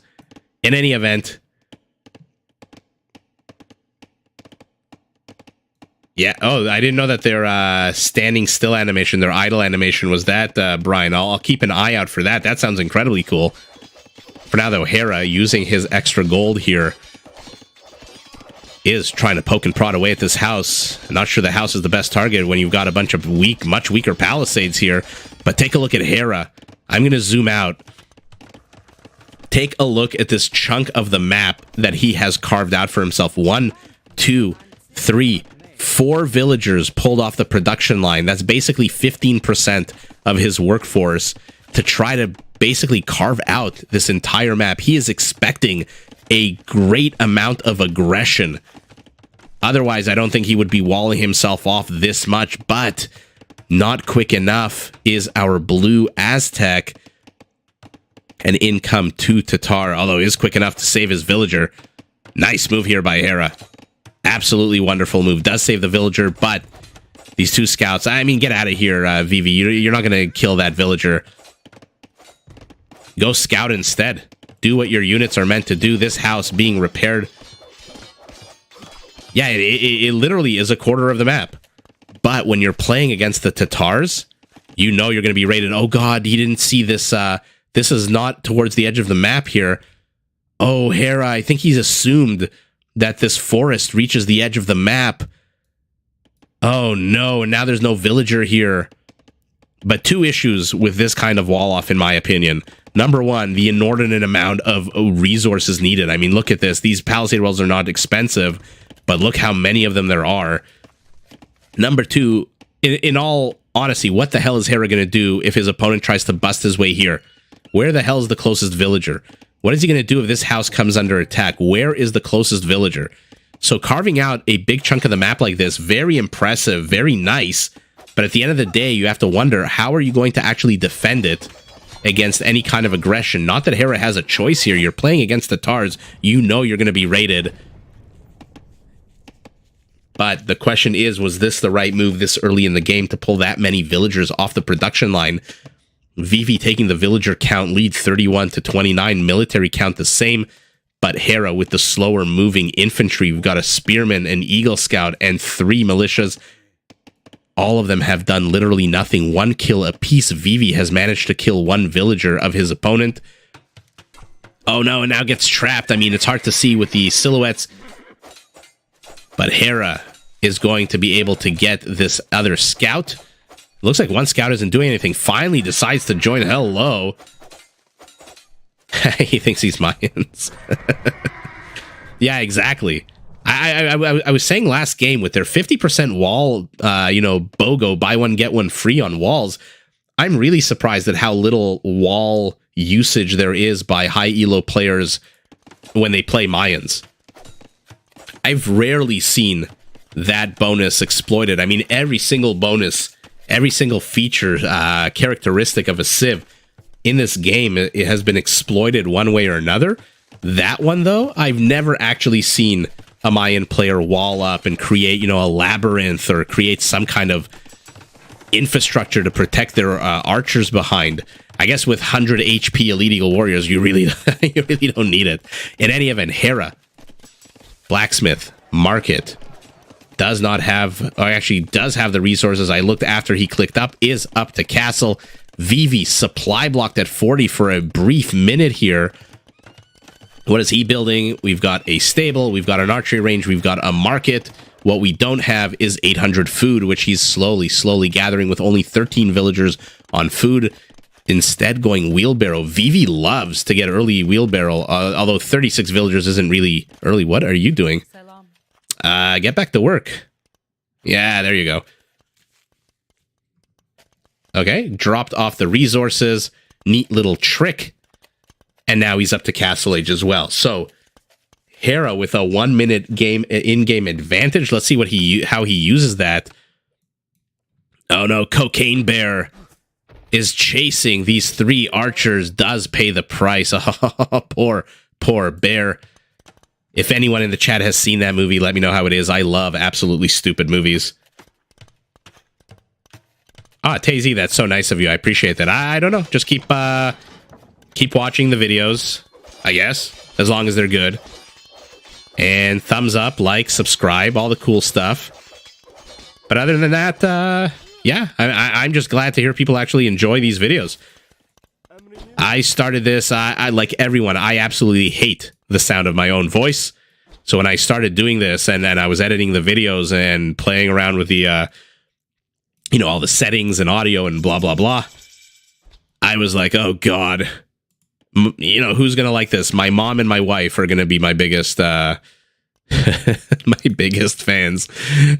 In any event, yeah. Oh, I didn't know that their standing still animation, their idle animation was that, Brian. I'll keep an eye out for that. That sounds incredibly cool. For now, though, Hera, using his extra gold here, is trying to poke and prod away at this house. I'm not sure the house is the best target when you've got a bunch of much weaker palisades here. But take a look at Hera. I'm going to zoom out. Take a look at this chunk of the map that he has carved out for himself. 1, 2, 3, 4 villagers pulled off the production line. That's basically 15% of his workforce to try to basically carve out this entire map. He is expecting a great amount of aggression. Otherwise, I don't think he would be walling himself off this much, but not quick enough is our blue Aztec. And in come 2 Tatar, although he is quick enough to save his villager. Nice move here by Hera. Absolutely wonderful move. Does save the villager, but these 2 scouts, I mean, get out of here, Vivi. You're not going to kill that villager. Go scout instead. Do what your units are meant to do. This house being repaired. Yeah, it literally is a quarter of the map. But when you're playing against the Tatars, you know you're going to be raided. Oh god, he didn't see this. This is not towards the edge of the map here. Oh, Hera, I think he's assumed that this forest reaches the edge of the map. Oh no, and now there's no villager here. But 2 issues with this kind of wall off, in my opinion. Number 1, the inordinate amount of resources needed. I mean, look at this. These palisade walls are not expensive, but look how many of them there are. Number 2, in all honesty, what the hell is Hera going to do if his opponent tries to bust his way here? Where the hell is the closest villager? What is he going to do if this house comes under attack? Where is the closest villager? So carving out a big chunk of the map like this, very impressive, very nice. But at the end of the day, you have to wonder, how are you going to actually defend it against any kind of aggression? Not that Hera has a choice here. You're playing against the Tatars. You know you're going to be raided. But the question is, was this the right move this early in the game to pull that many villagers off the production line? Vivi taking the villager count lead 31 to 29, military count the same, but Hera with the slower moving infantry. We've got a spearman, an eagle scout, and 3 militias. All of them have done literally nothing. 1 kill apiece. Vivi has managed to kill 1 villager of his opponent. Oh no, and now gets trapped. I mean, it's hard to see with the silhouettes. But Hera is going to be able to get this other scout. Looks like 1 scout isn't doing anything. Finally decides to join. Hello. He thinks he's Mayans. Yeah, exactly. I was saying last game with their 50% wall, BOGO, buy one, get one free on walls. I'm really surprised at how little wall usage there is by high elo players when they play Mayans. I've rarely seen that bonus exploited. I mean, every single bonus, every single feature, characteristic of a civ in this game, it has been exploited one way or another. That one, though, I've never actually seen a Mayan player wall up and create, a labyrinth or create some kind of infrastructure to protect their archers behind. I guess with 100 HP Elite Eagle Warriors, you really don't need it. In any event, Hera, Blacksmith, Market, does not have, or actually does have the resources. I looked after he clicked up, is up to Castle. Vivi, supply blocked at 40 for a brief minute here. What is he building? We've got a stable, we've got an archery range, we've got a market. What we don't have is 800 food, which he's slowly gathering with only 13 villagers on food. Instead, going wheelbarrow. Vivi loves to get early wheelbarrow, although 36 villagers isn't really early. What are you doing? Get back to work. Yeah, there you go. Okay, dropped off the resources. Neat little trick. And now he's up to Castle Age as well. So, Hera with a 1 minute in-game advantage. Let's see how he uses that. Oh no, Cocaine Bear is chasing these 3 archers does pay the price. Poor bear. If anyone in the chat has seen that movie, let me know how it is. I love absolutely stupid movies. Ah, Tazy, that's so nice of you. I appreciate that. I don't know. Just keep watching the videos, I guess, as long as they're good. And thumbs up, like, subscribe, all the cool stuff. But other than that, yeah, I'm just glad to hear people actually enjoy these videos. I started this, I like everyone, I absolutely hate the sound of my own voice. So when I started doing this and then I was editing the videos and playing around with the, you know, all the settings and audio and blah, blah, blah, I was like, oh, God, you know, who's going to like this? My mom and my wife are going to be my biggest, my biggest fans.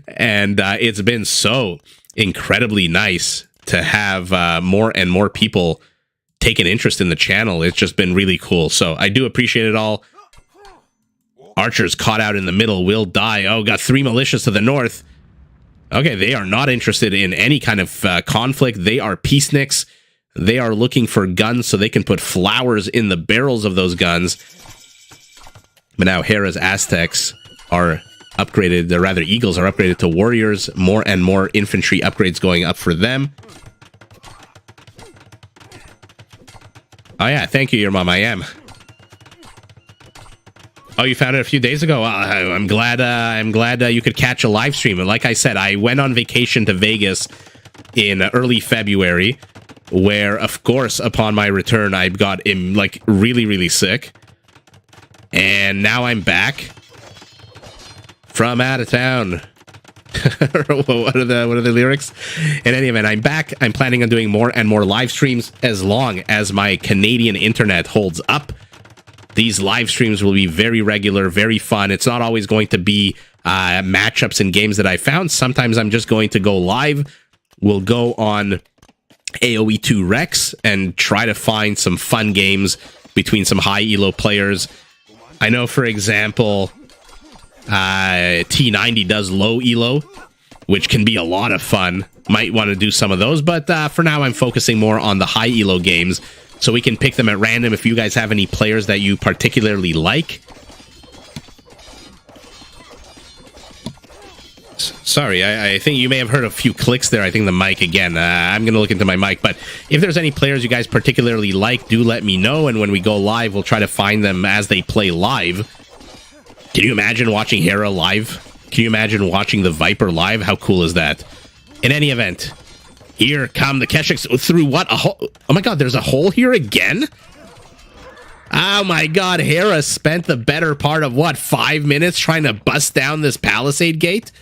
And it's been so incredibly nice to have more and more people take an interest in the channel. It's just been really cool. So I do appreciate it all. Archers caught out in the middle will die. Oh, got 3 militias to the north. Okay, they are not interested in any kind of conflict. They are peaceniks. They are looking for guns so they can put flowers in the barrels of those guns. But now Hera's Aztecs are upgraded, or rather Eagles are upgraded to warriors. More and more infantry upgrades going up for them. Oh yeah, thank you, your mom. I am. Oh, you found it a few days ago. I'm glad. You could catch a live stream. And like I said, I went on vacation to Vegas in early February, where, of course, upon my return, I got like really, really sick, and now I'm back from out of town. What are the lyrics? In any event, I'm back. I'm planning on doing more and more live streams as long as my Canadian internet holds up. These live streams will be very regular, very fun. It's not always going to be matchups in games that I found. Sometimes I'm just going to go live. We'll go on AoE 2 Rex and try to find some fun games between some high elo players. I know, for example, T90 does low elo, which can be a lot of fun. Might want to do some of those, but for now I'm focusing more on the high elo games, so we can pick them at random. If you guys have any players that you particularly like. Sorry, I think you may have heard a few clicks there. I think the mic again. I'm going to look into my mic, but if there's any players you guys particularly like, do let me know, and when we go live, we'll try to find them as they play live. Can you imagine watching Hera live? Can you imagine watching the Viper live? How cool is that? In any event, here come the Keshiks through what? A hole? Oh my god, there's a hole here again? Oh my god, Hera spent the better part of, what, 5 minutes trying to bust down this palisade gate?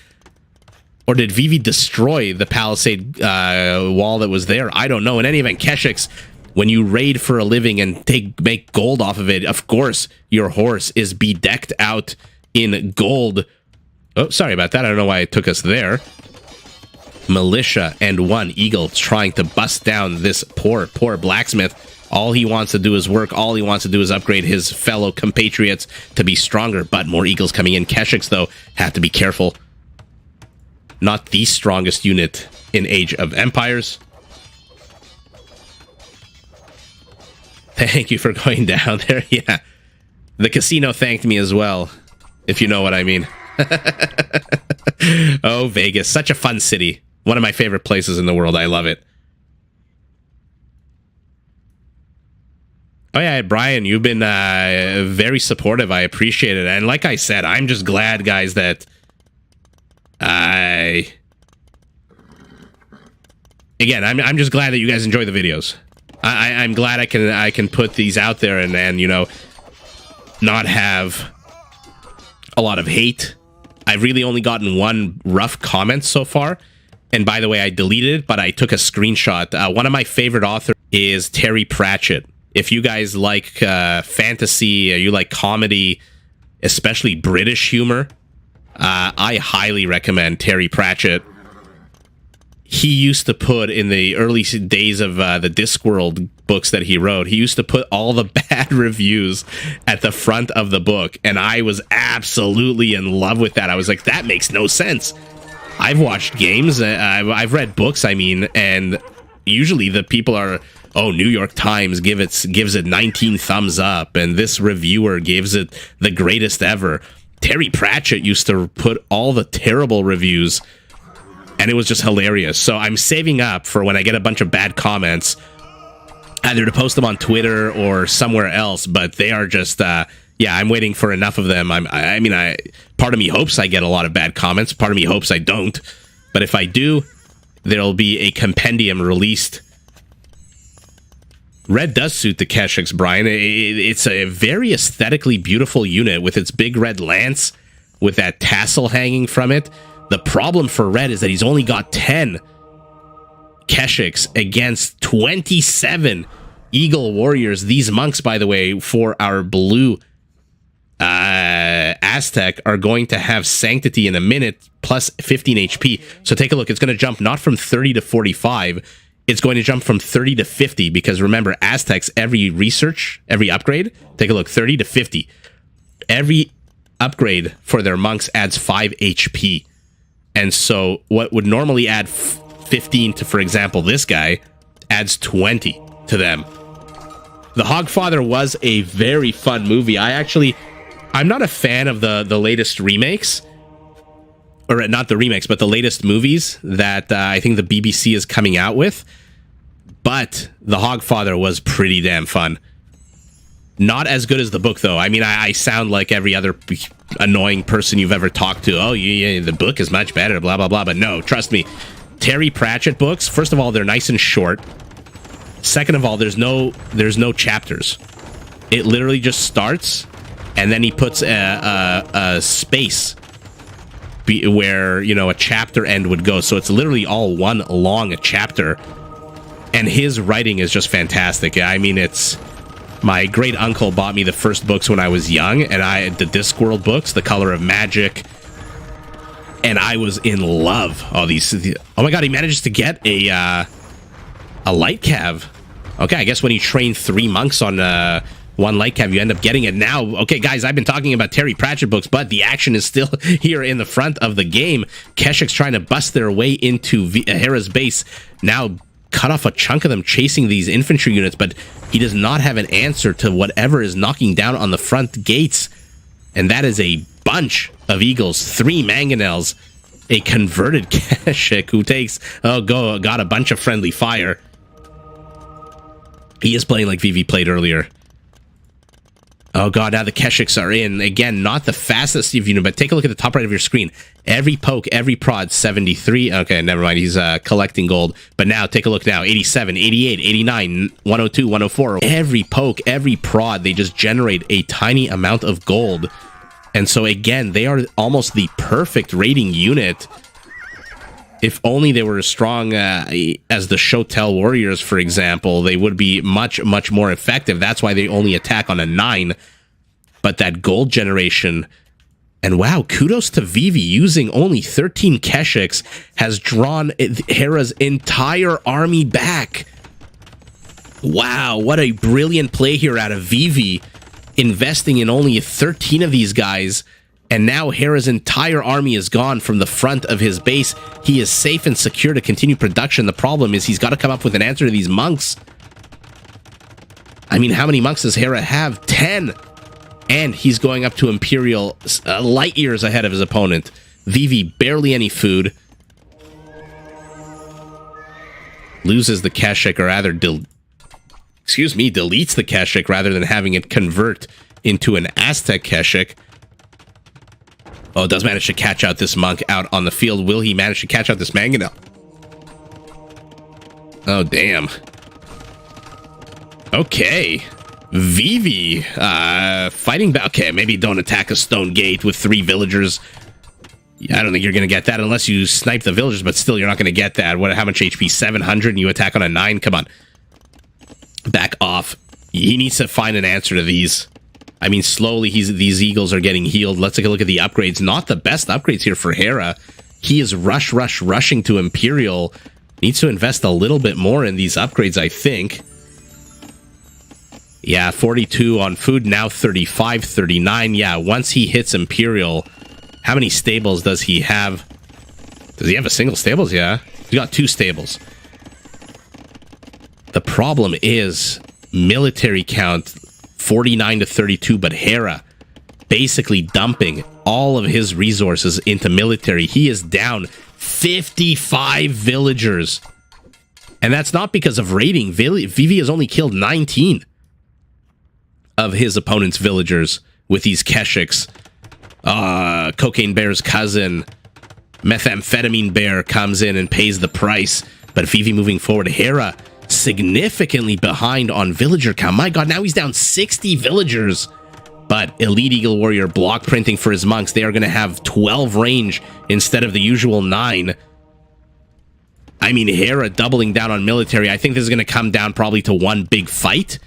Or did Vivi destroy the palisade wall that was there? I don't know. In any event, Keshiks, when you raid for a living and make gold off of it, of course, your horse is bedecked out in gold. Oh, sorry about that. I don't know why it took us there. Militia and 1 eagle trying to bust down this poor blacksmith. All he wants to do is work. All he wants to do is upgrade his fellow compatriots to be stronger. But more eagles coming in. Keshiks, though, have to be careful. Not the strongest unit in Age of Empires. Thank you for going down there. Yeah. The casino thanked me as well, if you know what I mean. Oh, Vegas. Such a fun city. One of my favorite places in the world. I love it. Oh, yeah, Brian, you've been very supportive. I appreciate it. And like I said, I'm just glad, guys, that Again, I'm just glad that you guys enjoy the videos. I'm glad I can put these out there and you know, not have a lot of hate. I've really only gotten 1 rough comment so far. And by the way, I deleted it, but I took a screenshot. One of my favorite authors is Terry Pratchett. If you guys like fantasy, you like comedy, especially British humor, I highly recommend Terry Pratchett. He used to put, in the early days of the Discworld books that he wrote, he used to put all the bad reviews at the front of the book, and I was absolutely in love with that. I was like, that makes no sense. I've watched games, I've read books, I mean, and usually the people are, oh, New York Times gives it 19 thumbs up, and this reviewer gives it the greatest ever. Terry Pratchett used to put all the terrible reviews, and it was just hilarious. So I'm saving up for when I get a bunch of bad comments, either to post them on Twitter or somewhere else, but they are just, yeah, I'm waiting for enough of them. I mean, part of me hopes I get a lot of bad comments, part of me hopes I don't, but if I do, there'll be a compendium released. Red does suit the Keshiks, Brian. It's a very aesthetically beautiful unit with its big red lance, with that tassel hanging from it. The problem for Red is that he's only got 10 Keshiks against 27 Eagle Warriors. These monks, by the way, for our blue Aztec are going to have Sanctity in a minute, plus 15 HP. So take a look. It's going to jump not from 30 to 45. It's going to jump from 30 to 50, because remember, Aztecs, every upgrade, take a look, 30 to 50. Every upgrade for their monks adds 5 HP. And so what would normally add 15 to, for example, this guy, adds 20 to them. The Hogfather was a very fun movie. I'm not a fan of the latest remakes, or not the remakes, but the latest movies that I think the BBC is coming out with. But The Hogfather was pretty damn fun. Not as good as the book, though. I mean, I sound like every other annoying person you've ever talked to. Oh, yeah, the book is much better, blah, blah, blah. But no, trust me. Terry Pratchett books, first of all, they're nice and short. Second of all, there's no chapters. It literally just starts, and then he puts a space where, you know, a chapter end would go. So it's literally all one long chapter. And his writing is just fantastic. I mean, it's... My great uncle bought me the first books when I was young, and the Discworld books, The Color of Magic, and I was in love. Oh my god, he manages to get a light cav. Okay, I guess when you train 3 monks on one light cav, you end up getting it. Now, okay, guys, I've been talking about Terry Pratchett books, but the action is still here in the front of the game. Keshik's trying to bust their way into Hera's base. Now, cut off a chunk of them chasing these infantry units, but he does not have an answer to whatever is knocking down on the front gates. And that is a bunch of Eagles, 3 Mangonels, a converted Keshik who takes, got a bunch of friendly fire. He is playing like Vivi played earlier. Oh god, now the Keshiks are in. Again, not the fastest unit, but take a look at the top right of your screen. Every poke, every prod, 73. Okay, never mind, he's collecting gold. But now, take a look now. 87, 88, 89, 102, 104. Every poke, every prod, they just generate a tiny amount of gold. And so again, they are almost the perfect raiding unit. If only they were as strong as the Shotel Warriors, for example, they would be much, much more effective. That's why they only attack on a 9. But that gold generation... And wow, kudos to Vivi, using only 13 Keshiks, has drawn Hera's entire army back. Wow, what a brilliant play here out of Vivi, investing in only 13 of these guys. And now Hera's entire army is gone from the front of his base. He is safe and secure to continue production. The problem is he's got to come up with an answer to these monks. I mean, how many monks does Hera have? 10! And he's going up to Imperial, light years ahead of his opponent. Vivi, barely any food. Loses the Keshik, or rather, deletes the Keshik rather than having it convert into an Aztec Keshik. Oh, does manage to catch out this monk out on the field. Will he manage to catch out this Mangonel? Oh, damn. Okay. Vivi, fighting back. Okay, maybe don't attack a stone gate with 3 villagers. Yeah, I don't think you're going to get that unless you snipe the villagers, but still, you're not going to get that. How much HP? 700, and you attack on a 9? Come on. Back off. He needs to find an answer to these. I mean, slowly, these Eagles are getting healed. Let's take a look at the upgrades. Not the best upgrades here for Hera. He is rushing to Imperial. Needs to invest a little bit more in these upgrades, I think. Yeah, 42 on food, now 35, 39. Yeah, once he hits Imperial, how many stables does he have? Does he have a single stables? Yeah, he got 2 stables. The problem is military count 49 to 32, but Hera basically dumping all of his resources into military. He is down 55 villagers. And that's not because of raiding. Vivi has only killed 19 of his opponent's villagers with these Keshiks. Cocaine Bear's cousin, Methamphetamine Bear, comes in and pays the price. But Vivi moving forward. Hera significantly behind on villager count. My god, now he's down 60 villagers. But Elite Eagle Warrior block printing for his monks. They are going to have 12 range instead of the usual 9. I mean, Hera doubling down on military. I think this is going to come down probably to one big fight.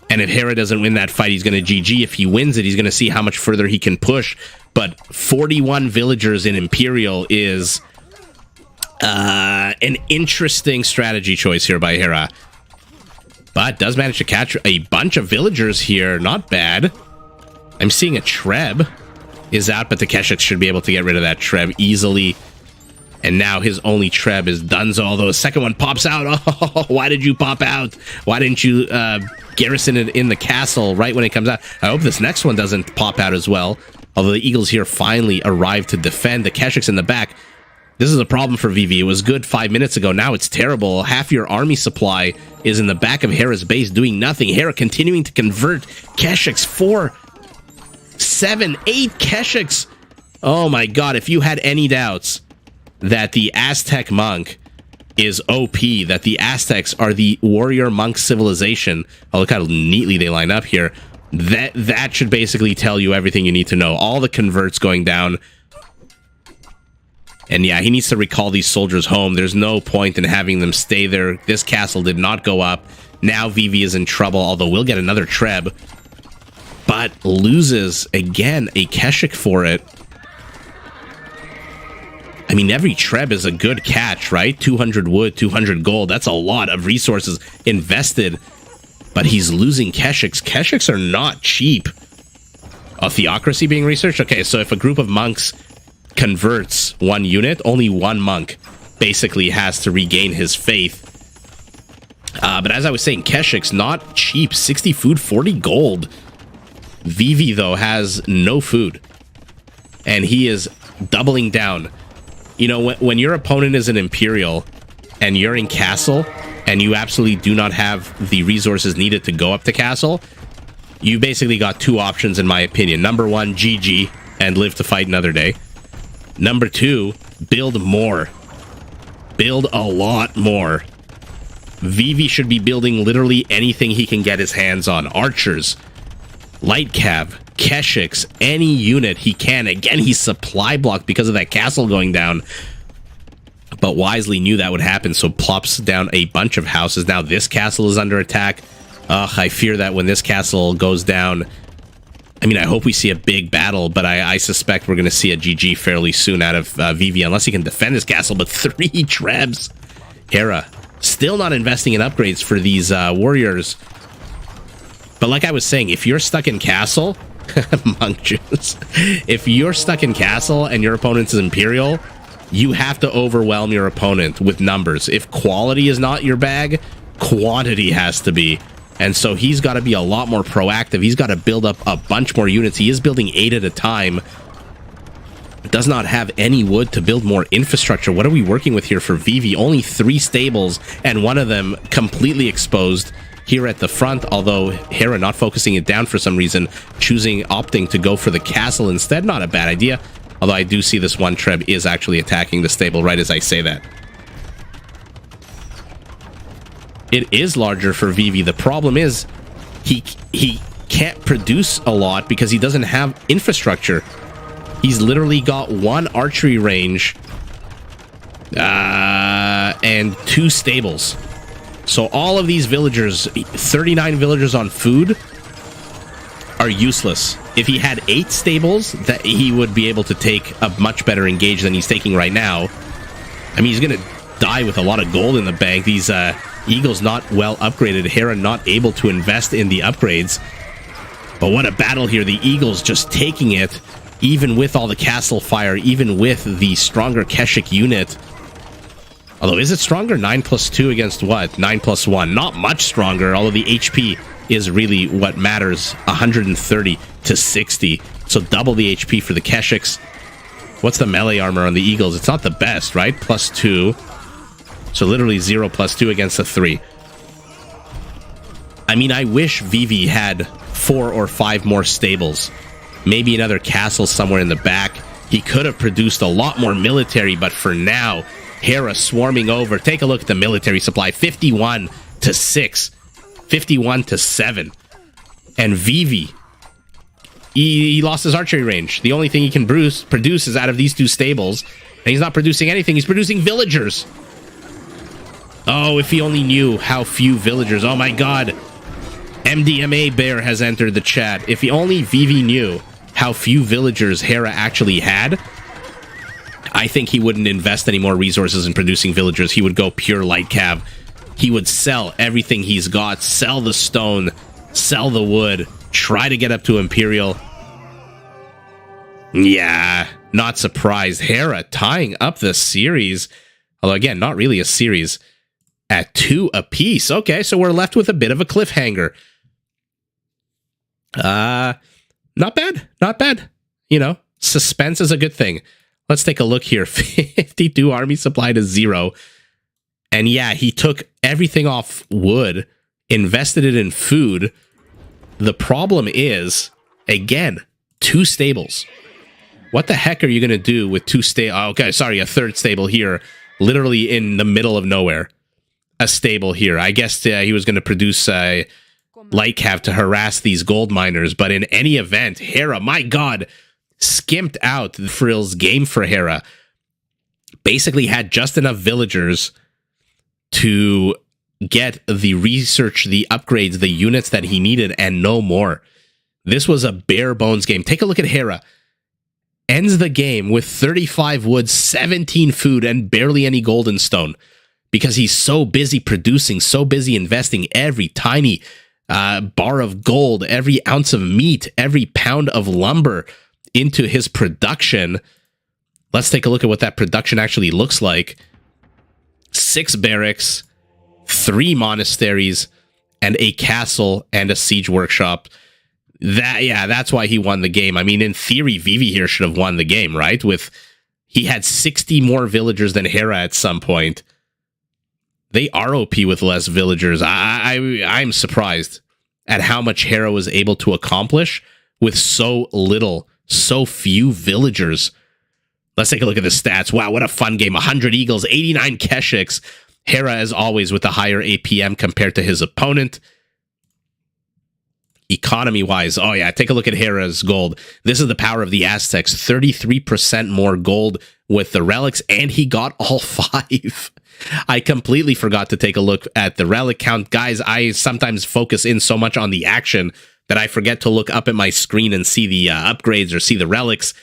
And if Hera doesn't win that fight, he's going to GG. If he wins it, he's going to see how much further he can push. But 41 villagers in Imperial is an interesting strategy choice here by Hera. But does manage to catch a bunch of villagers here. Not bad. I'm seeing a Treb is out, but the Keshiks should be able to get rid of that Treb easily. And now his only Treb is Dunzo, although a second one pops out. Oh, why did you pop out? Why didn't you garrison it in the castle right when it comes out? I hope this next one doesn't pop out as well. Although the Eagles here finally arrive to defend. The Keshiks in the back. This is a problem for Vivi. It was good 5 minutes ago. Now it's terrible. Half your army supply is in the back of Hera's base doing nothing. Hera continuing to convert Keshiks. 4, 7, 8 Keshiks. Oh my god, if you had any doubts that the Aztec monk is OP, that the Aztecs are the warrior monk civilization. Oh, look how neatly they line up here. That should basically tell you everything you need to know. All the converts going down. And yeah, he needs to recall these soldiers home. There's no point in having them stay there. This castle did not go up. Now Vivi is in trouble, although we'll get another Treb. But loses, again, a Keshik for it. I mean, every Treb is a good catch, right? 200 wood, 200 gold. That's a lot of resources invested. But he's losing Keshiks. Keshiks are not cheap. A theocracy being researched? Okay, so if a group of monks converts one unit, only one monk basically has to regain his faith. But as I was saying, Keshiks, not cheap. 60 food, 40 gold. Vivi, though, has no food. And he is doubling down. You know, when your opponent is an Imperial and you're in Castle and you absolutely do not have the resources needed to go up to Castle, you basically got two options, in my opinion. Number one, GG and live to fight another day. Number two, build more. Build a lot more. Vivi should be building literally anything he can get his hands on. Archers, light cav, Keshiks, any unit he can. Again, he's supply blocked because of that castle going down. But wisely knew that would happen, so plops down a bunch of houses. Now this castle is under attack. I fear that when this castle goes down, I mean, I hope we see a big battle, but I suspect we're going to see a GG fairly soon out of Vivi, unless he can defend his castle. But 3 Trebs. Hera still not investing in upgrades for these warriors. But like I was saying, if you're stuck in castle, monk juice, if you're stuck in castle and your opponent is Imperial, you have to overwhelm your opponent with numbers. If quality is not your bag, quantity has to be. And so he's got to be a lot more proactive. He's got to build up a bunch more units. He is building 8 at a time. Does not have any wood to build more infrastructure. What are we working with here for Vivi? Only 3 stables, and one of them completely exposed here at the front. Although Hera not focusing it down for some reason, opting to go for the castle instead. Not a bad idea. Although I do see this one Treb is actually attacking the stable right as I say that. It is larger for Vivi. The problem is he can't produce a lot because he doesn't have infrastructure. He's literally got 1 archery range and 2 stables. So all of these villagers, 39 villagers on food, are useless. If he had 8 stables, that he would be able to take a much better engage than he's taking right now. I mean, he's going to die with a lot of gold in the bank. These Eagles not well upgraded. Hera not able to invest in the upgrades. But what a battle here. The Eagles just taking it, even with all the castle fire, even with the stronger Keshik unit. Although, is it stronger? 9 plus 2 against what? 9 plus 1. Not much stronger, although the HP is really what matters. 130 to 60. So double the HP for the Keshiks. What's the melee armor on the Eagles? It's not the best, right? Plus 2. So literally 0 plus 2 against a 3. I mean, I wish Vivi had 4 or 5 more stables. Maybe another castle somewhere in the back. He could have produced a lot more military, but for now, Hera swarming over. Take a look at the military supply. 51 to 6. 51 to 7. And Vivi, he lost his archery range. The only thing he can produce is out of these 2 stables. And he's not producing anything. He's producing villagers. Oh, if he only knew how few villagers. Oh my god. MDMA Bear has entered the chat. If only Vivi knew how few villagers Hera actually had, I think he wouldn't invest any more resources in producing villagers. He would go pure light cav. He would sell everything he's got, sell the stone, sell the wood, try to get up to Imperial. Yeah, not surprised. Hera tying up the series. Although, again, not really a series. At 2 apiece. Okay, so we're left with a bit of a cliffhanger. Not bad. Not bad. You know, suspense is a good thing. Let's take a look here. 52 army supply to 0. And yeah, he took everything off wood, invested it in food. The problem is, again, 2 stables. What the heck are you going to do with 2 stables? Oh, okay, sorry, a 3rd stable here, literally in the middle of nowhere. A stable here. I guess he was going to produce light cav to harass these gold miners, but in any event, Hera, my god, skimped out the Frill's game for Hera. Basically had just enough villagers to get the research, the upgrades, the units that he needed, and no more. This was a bare bones game. Take a look at Hera. Ends the game with 35 wood, 17 food, and barely any golden stone. Because he's so busy producing, so busy investing every tiny bar of gold, every ounce of meat, every pound of lumber into his production. Let's take a look at what that production actually looks like. 6 barracks, 3 monasteries, and a castle and a siege workshop. That's why he won the game. I mean, in theory, Vivi here should have won the game, right? He had 60 more villagers than Hera at some point. They are OP with less villagers. I'm surprised at how much Hera was able to accomplish with so little, so few villagers. Let's take a look at the stats. Wow, what a fun game. 100 Eagles, 89 Keshiks. Hera, as always, with the higher APM compared to his opponent. Economy-wise, oh yeah, take a look at Hera's gold. This is the power of the Aztecs. 33% more gold with the relics, and he got all 5. I completely forgot to take a look at the relic count. Guys, I sometimes focus in so much on the action that I forget to look up at my screen and see the upgrades or see the relics.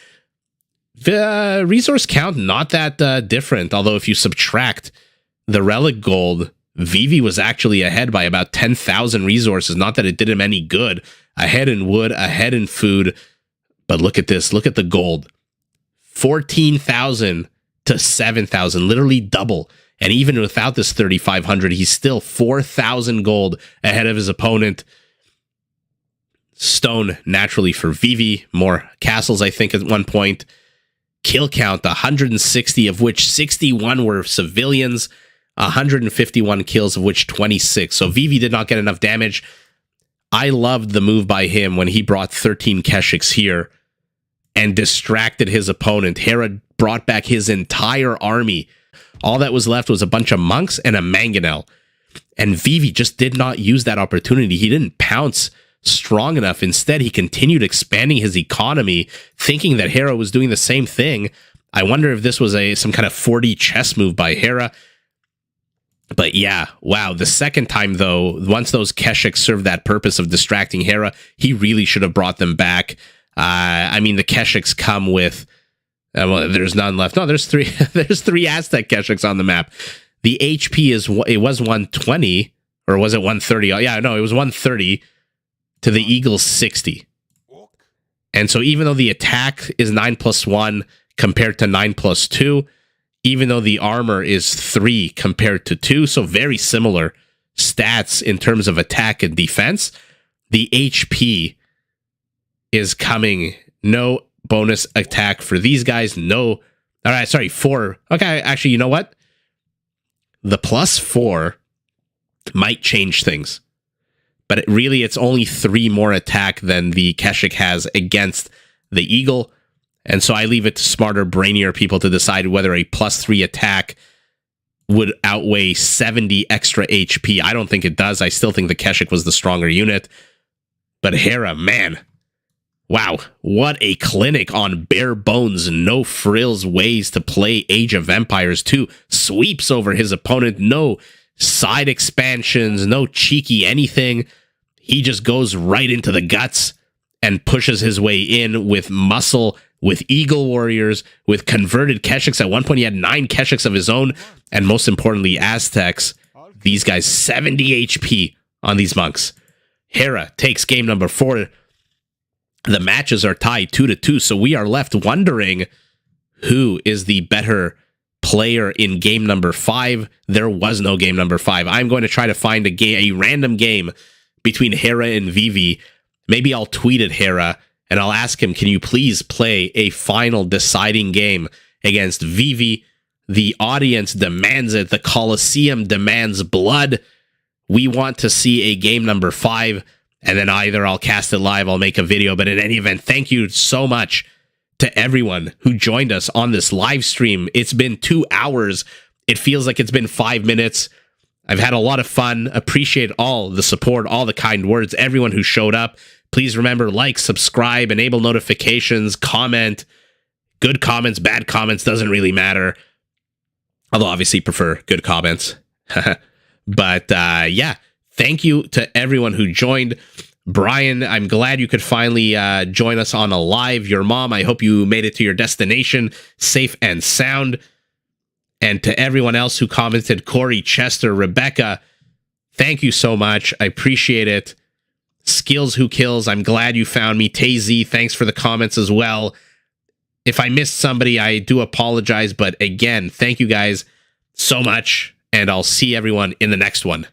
The resource count, not that different, although if you subtract the relic gold, Vivi was actually ahead by about 10,000 resources. Not that it did him any good. Ahead in wood, ahead in food. But look at this. Look at the gold. 14,000 to 7,000. Literally double. And even without this 3,500, he's still 4,000 gold ahead of his opponent. Stone, naturally, for Vivi. More castles, I think, at one point. Kill count, 160, of which 61 were civilians. 151 kills, of which 26. So Vivi did not get enough damage. I loved the move by him when he brought 13 Keshiks here and distracted his opponent. Hera brought back his entire army. All that was left was a bunch of monks and a mangonel. And Vivi just did not use that opportunity. He didn't pounce strong enough. Instead, he continued expanding his economy, thinking that Hera was doing the same thing. I wonder if this was some kind of 4D chess move by Hera. But yeah, wow. The second time, though, once those Keshiks served that purpose of distracting Hera, he really should have brought them back. I mean, the Keshiks come with... well, there's none left. No, there's 3. There's 3 Aztec Keshiks on the map. The HP it was 120, or was it 130? Oh, yeah, no, it was 130 to the Eagles 60. And so even though the attack is 9+1 compared to 9+2, even though the armor is 3 compared to 2, so very similar stats in terms of attack and defense. The HP is coming. No bonus attack for these guys. No. All right, sorry, 4. Okay, actually, you know what? The +4 might change things. But it's only 3 more attack than the Keshik has against the Eagle. And so I leave it to smarter, brainier people to decide whether a +3 attack would outweigh 70 extra HP. I don't think it does. I still think the Keshik was the stronger unit. But Hera, man, wow, what a clinic on bare bones, no frills ways to play Age of Empires 2. Sweeps over his opponent, no side expansions, no cheeky anything. He just goes right into the guts and pushes his way in with muscle, with Eagle Warriors, with converted Keshiks. At one point, he had 9 Keshiks of his own, and most importantly, Aztecs. These guys, 70 HP on these monks. Hera takes game number 4. The matches are tied 2-2, so we are left wondering who is the better player in game number 5. There was no game number 5. I'm going to try to find a random game between Hera and Vivi. Maybe I'll tweet at Hera and I'll ask him, can you please play a final deciding game against Vivi? The audience demands it. The Colosseum demands blood. We want to see a game number 5, and then either I'll cast it live, I'll make a video. But in any event, thank you so much to everyone who joined us on this live stream. It's been 2 hours. It feels like it's been 5 minutes. I've had a lot of fun. Appreciate all the support, all the kind words, everyone who showed up. Please remember, like, subscribe, enable notifications, comment. Good comments, bad comments, doesn't really matter. Although obviously prefer good comments. But yeah, thank you to everyone who joined. Brian, I'm glad you could finally join us on a live. Your mom, I hope you made it to your destination safe and sound. And to everyone else who commented, Corey, Chester, Rebecca, thank you so much. I appreciate it. Skills Who Kills, I'm glad you found me. Tay-Z, thanks for the comments as well. If I missed somebody, I do apologize. But again, thank you guys so much. And I'll see everyone in the next one.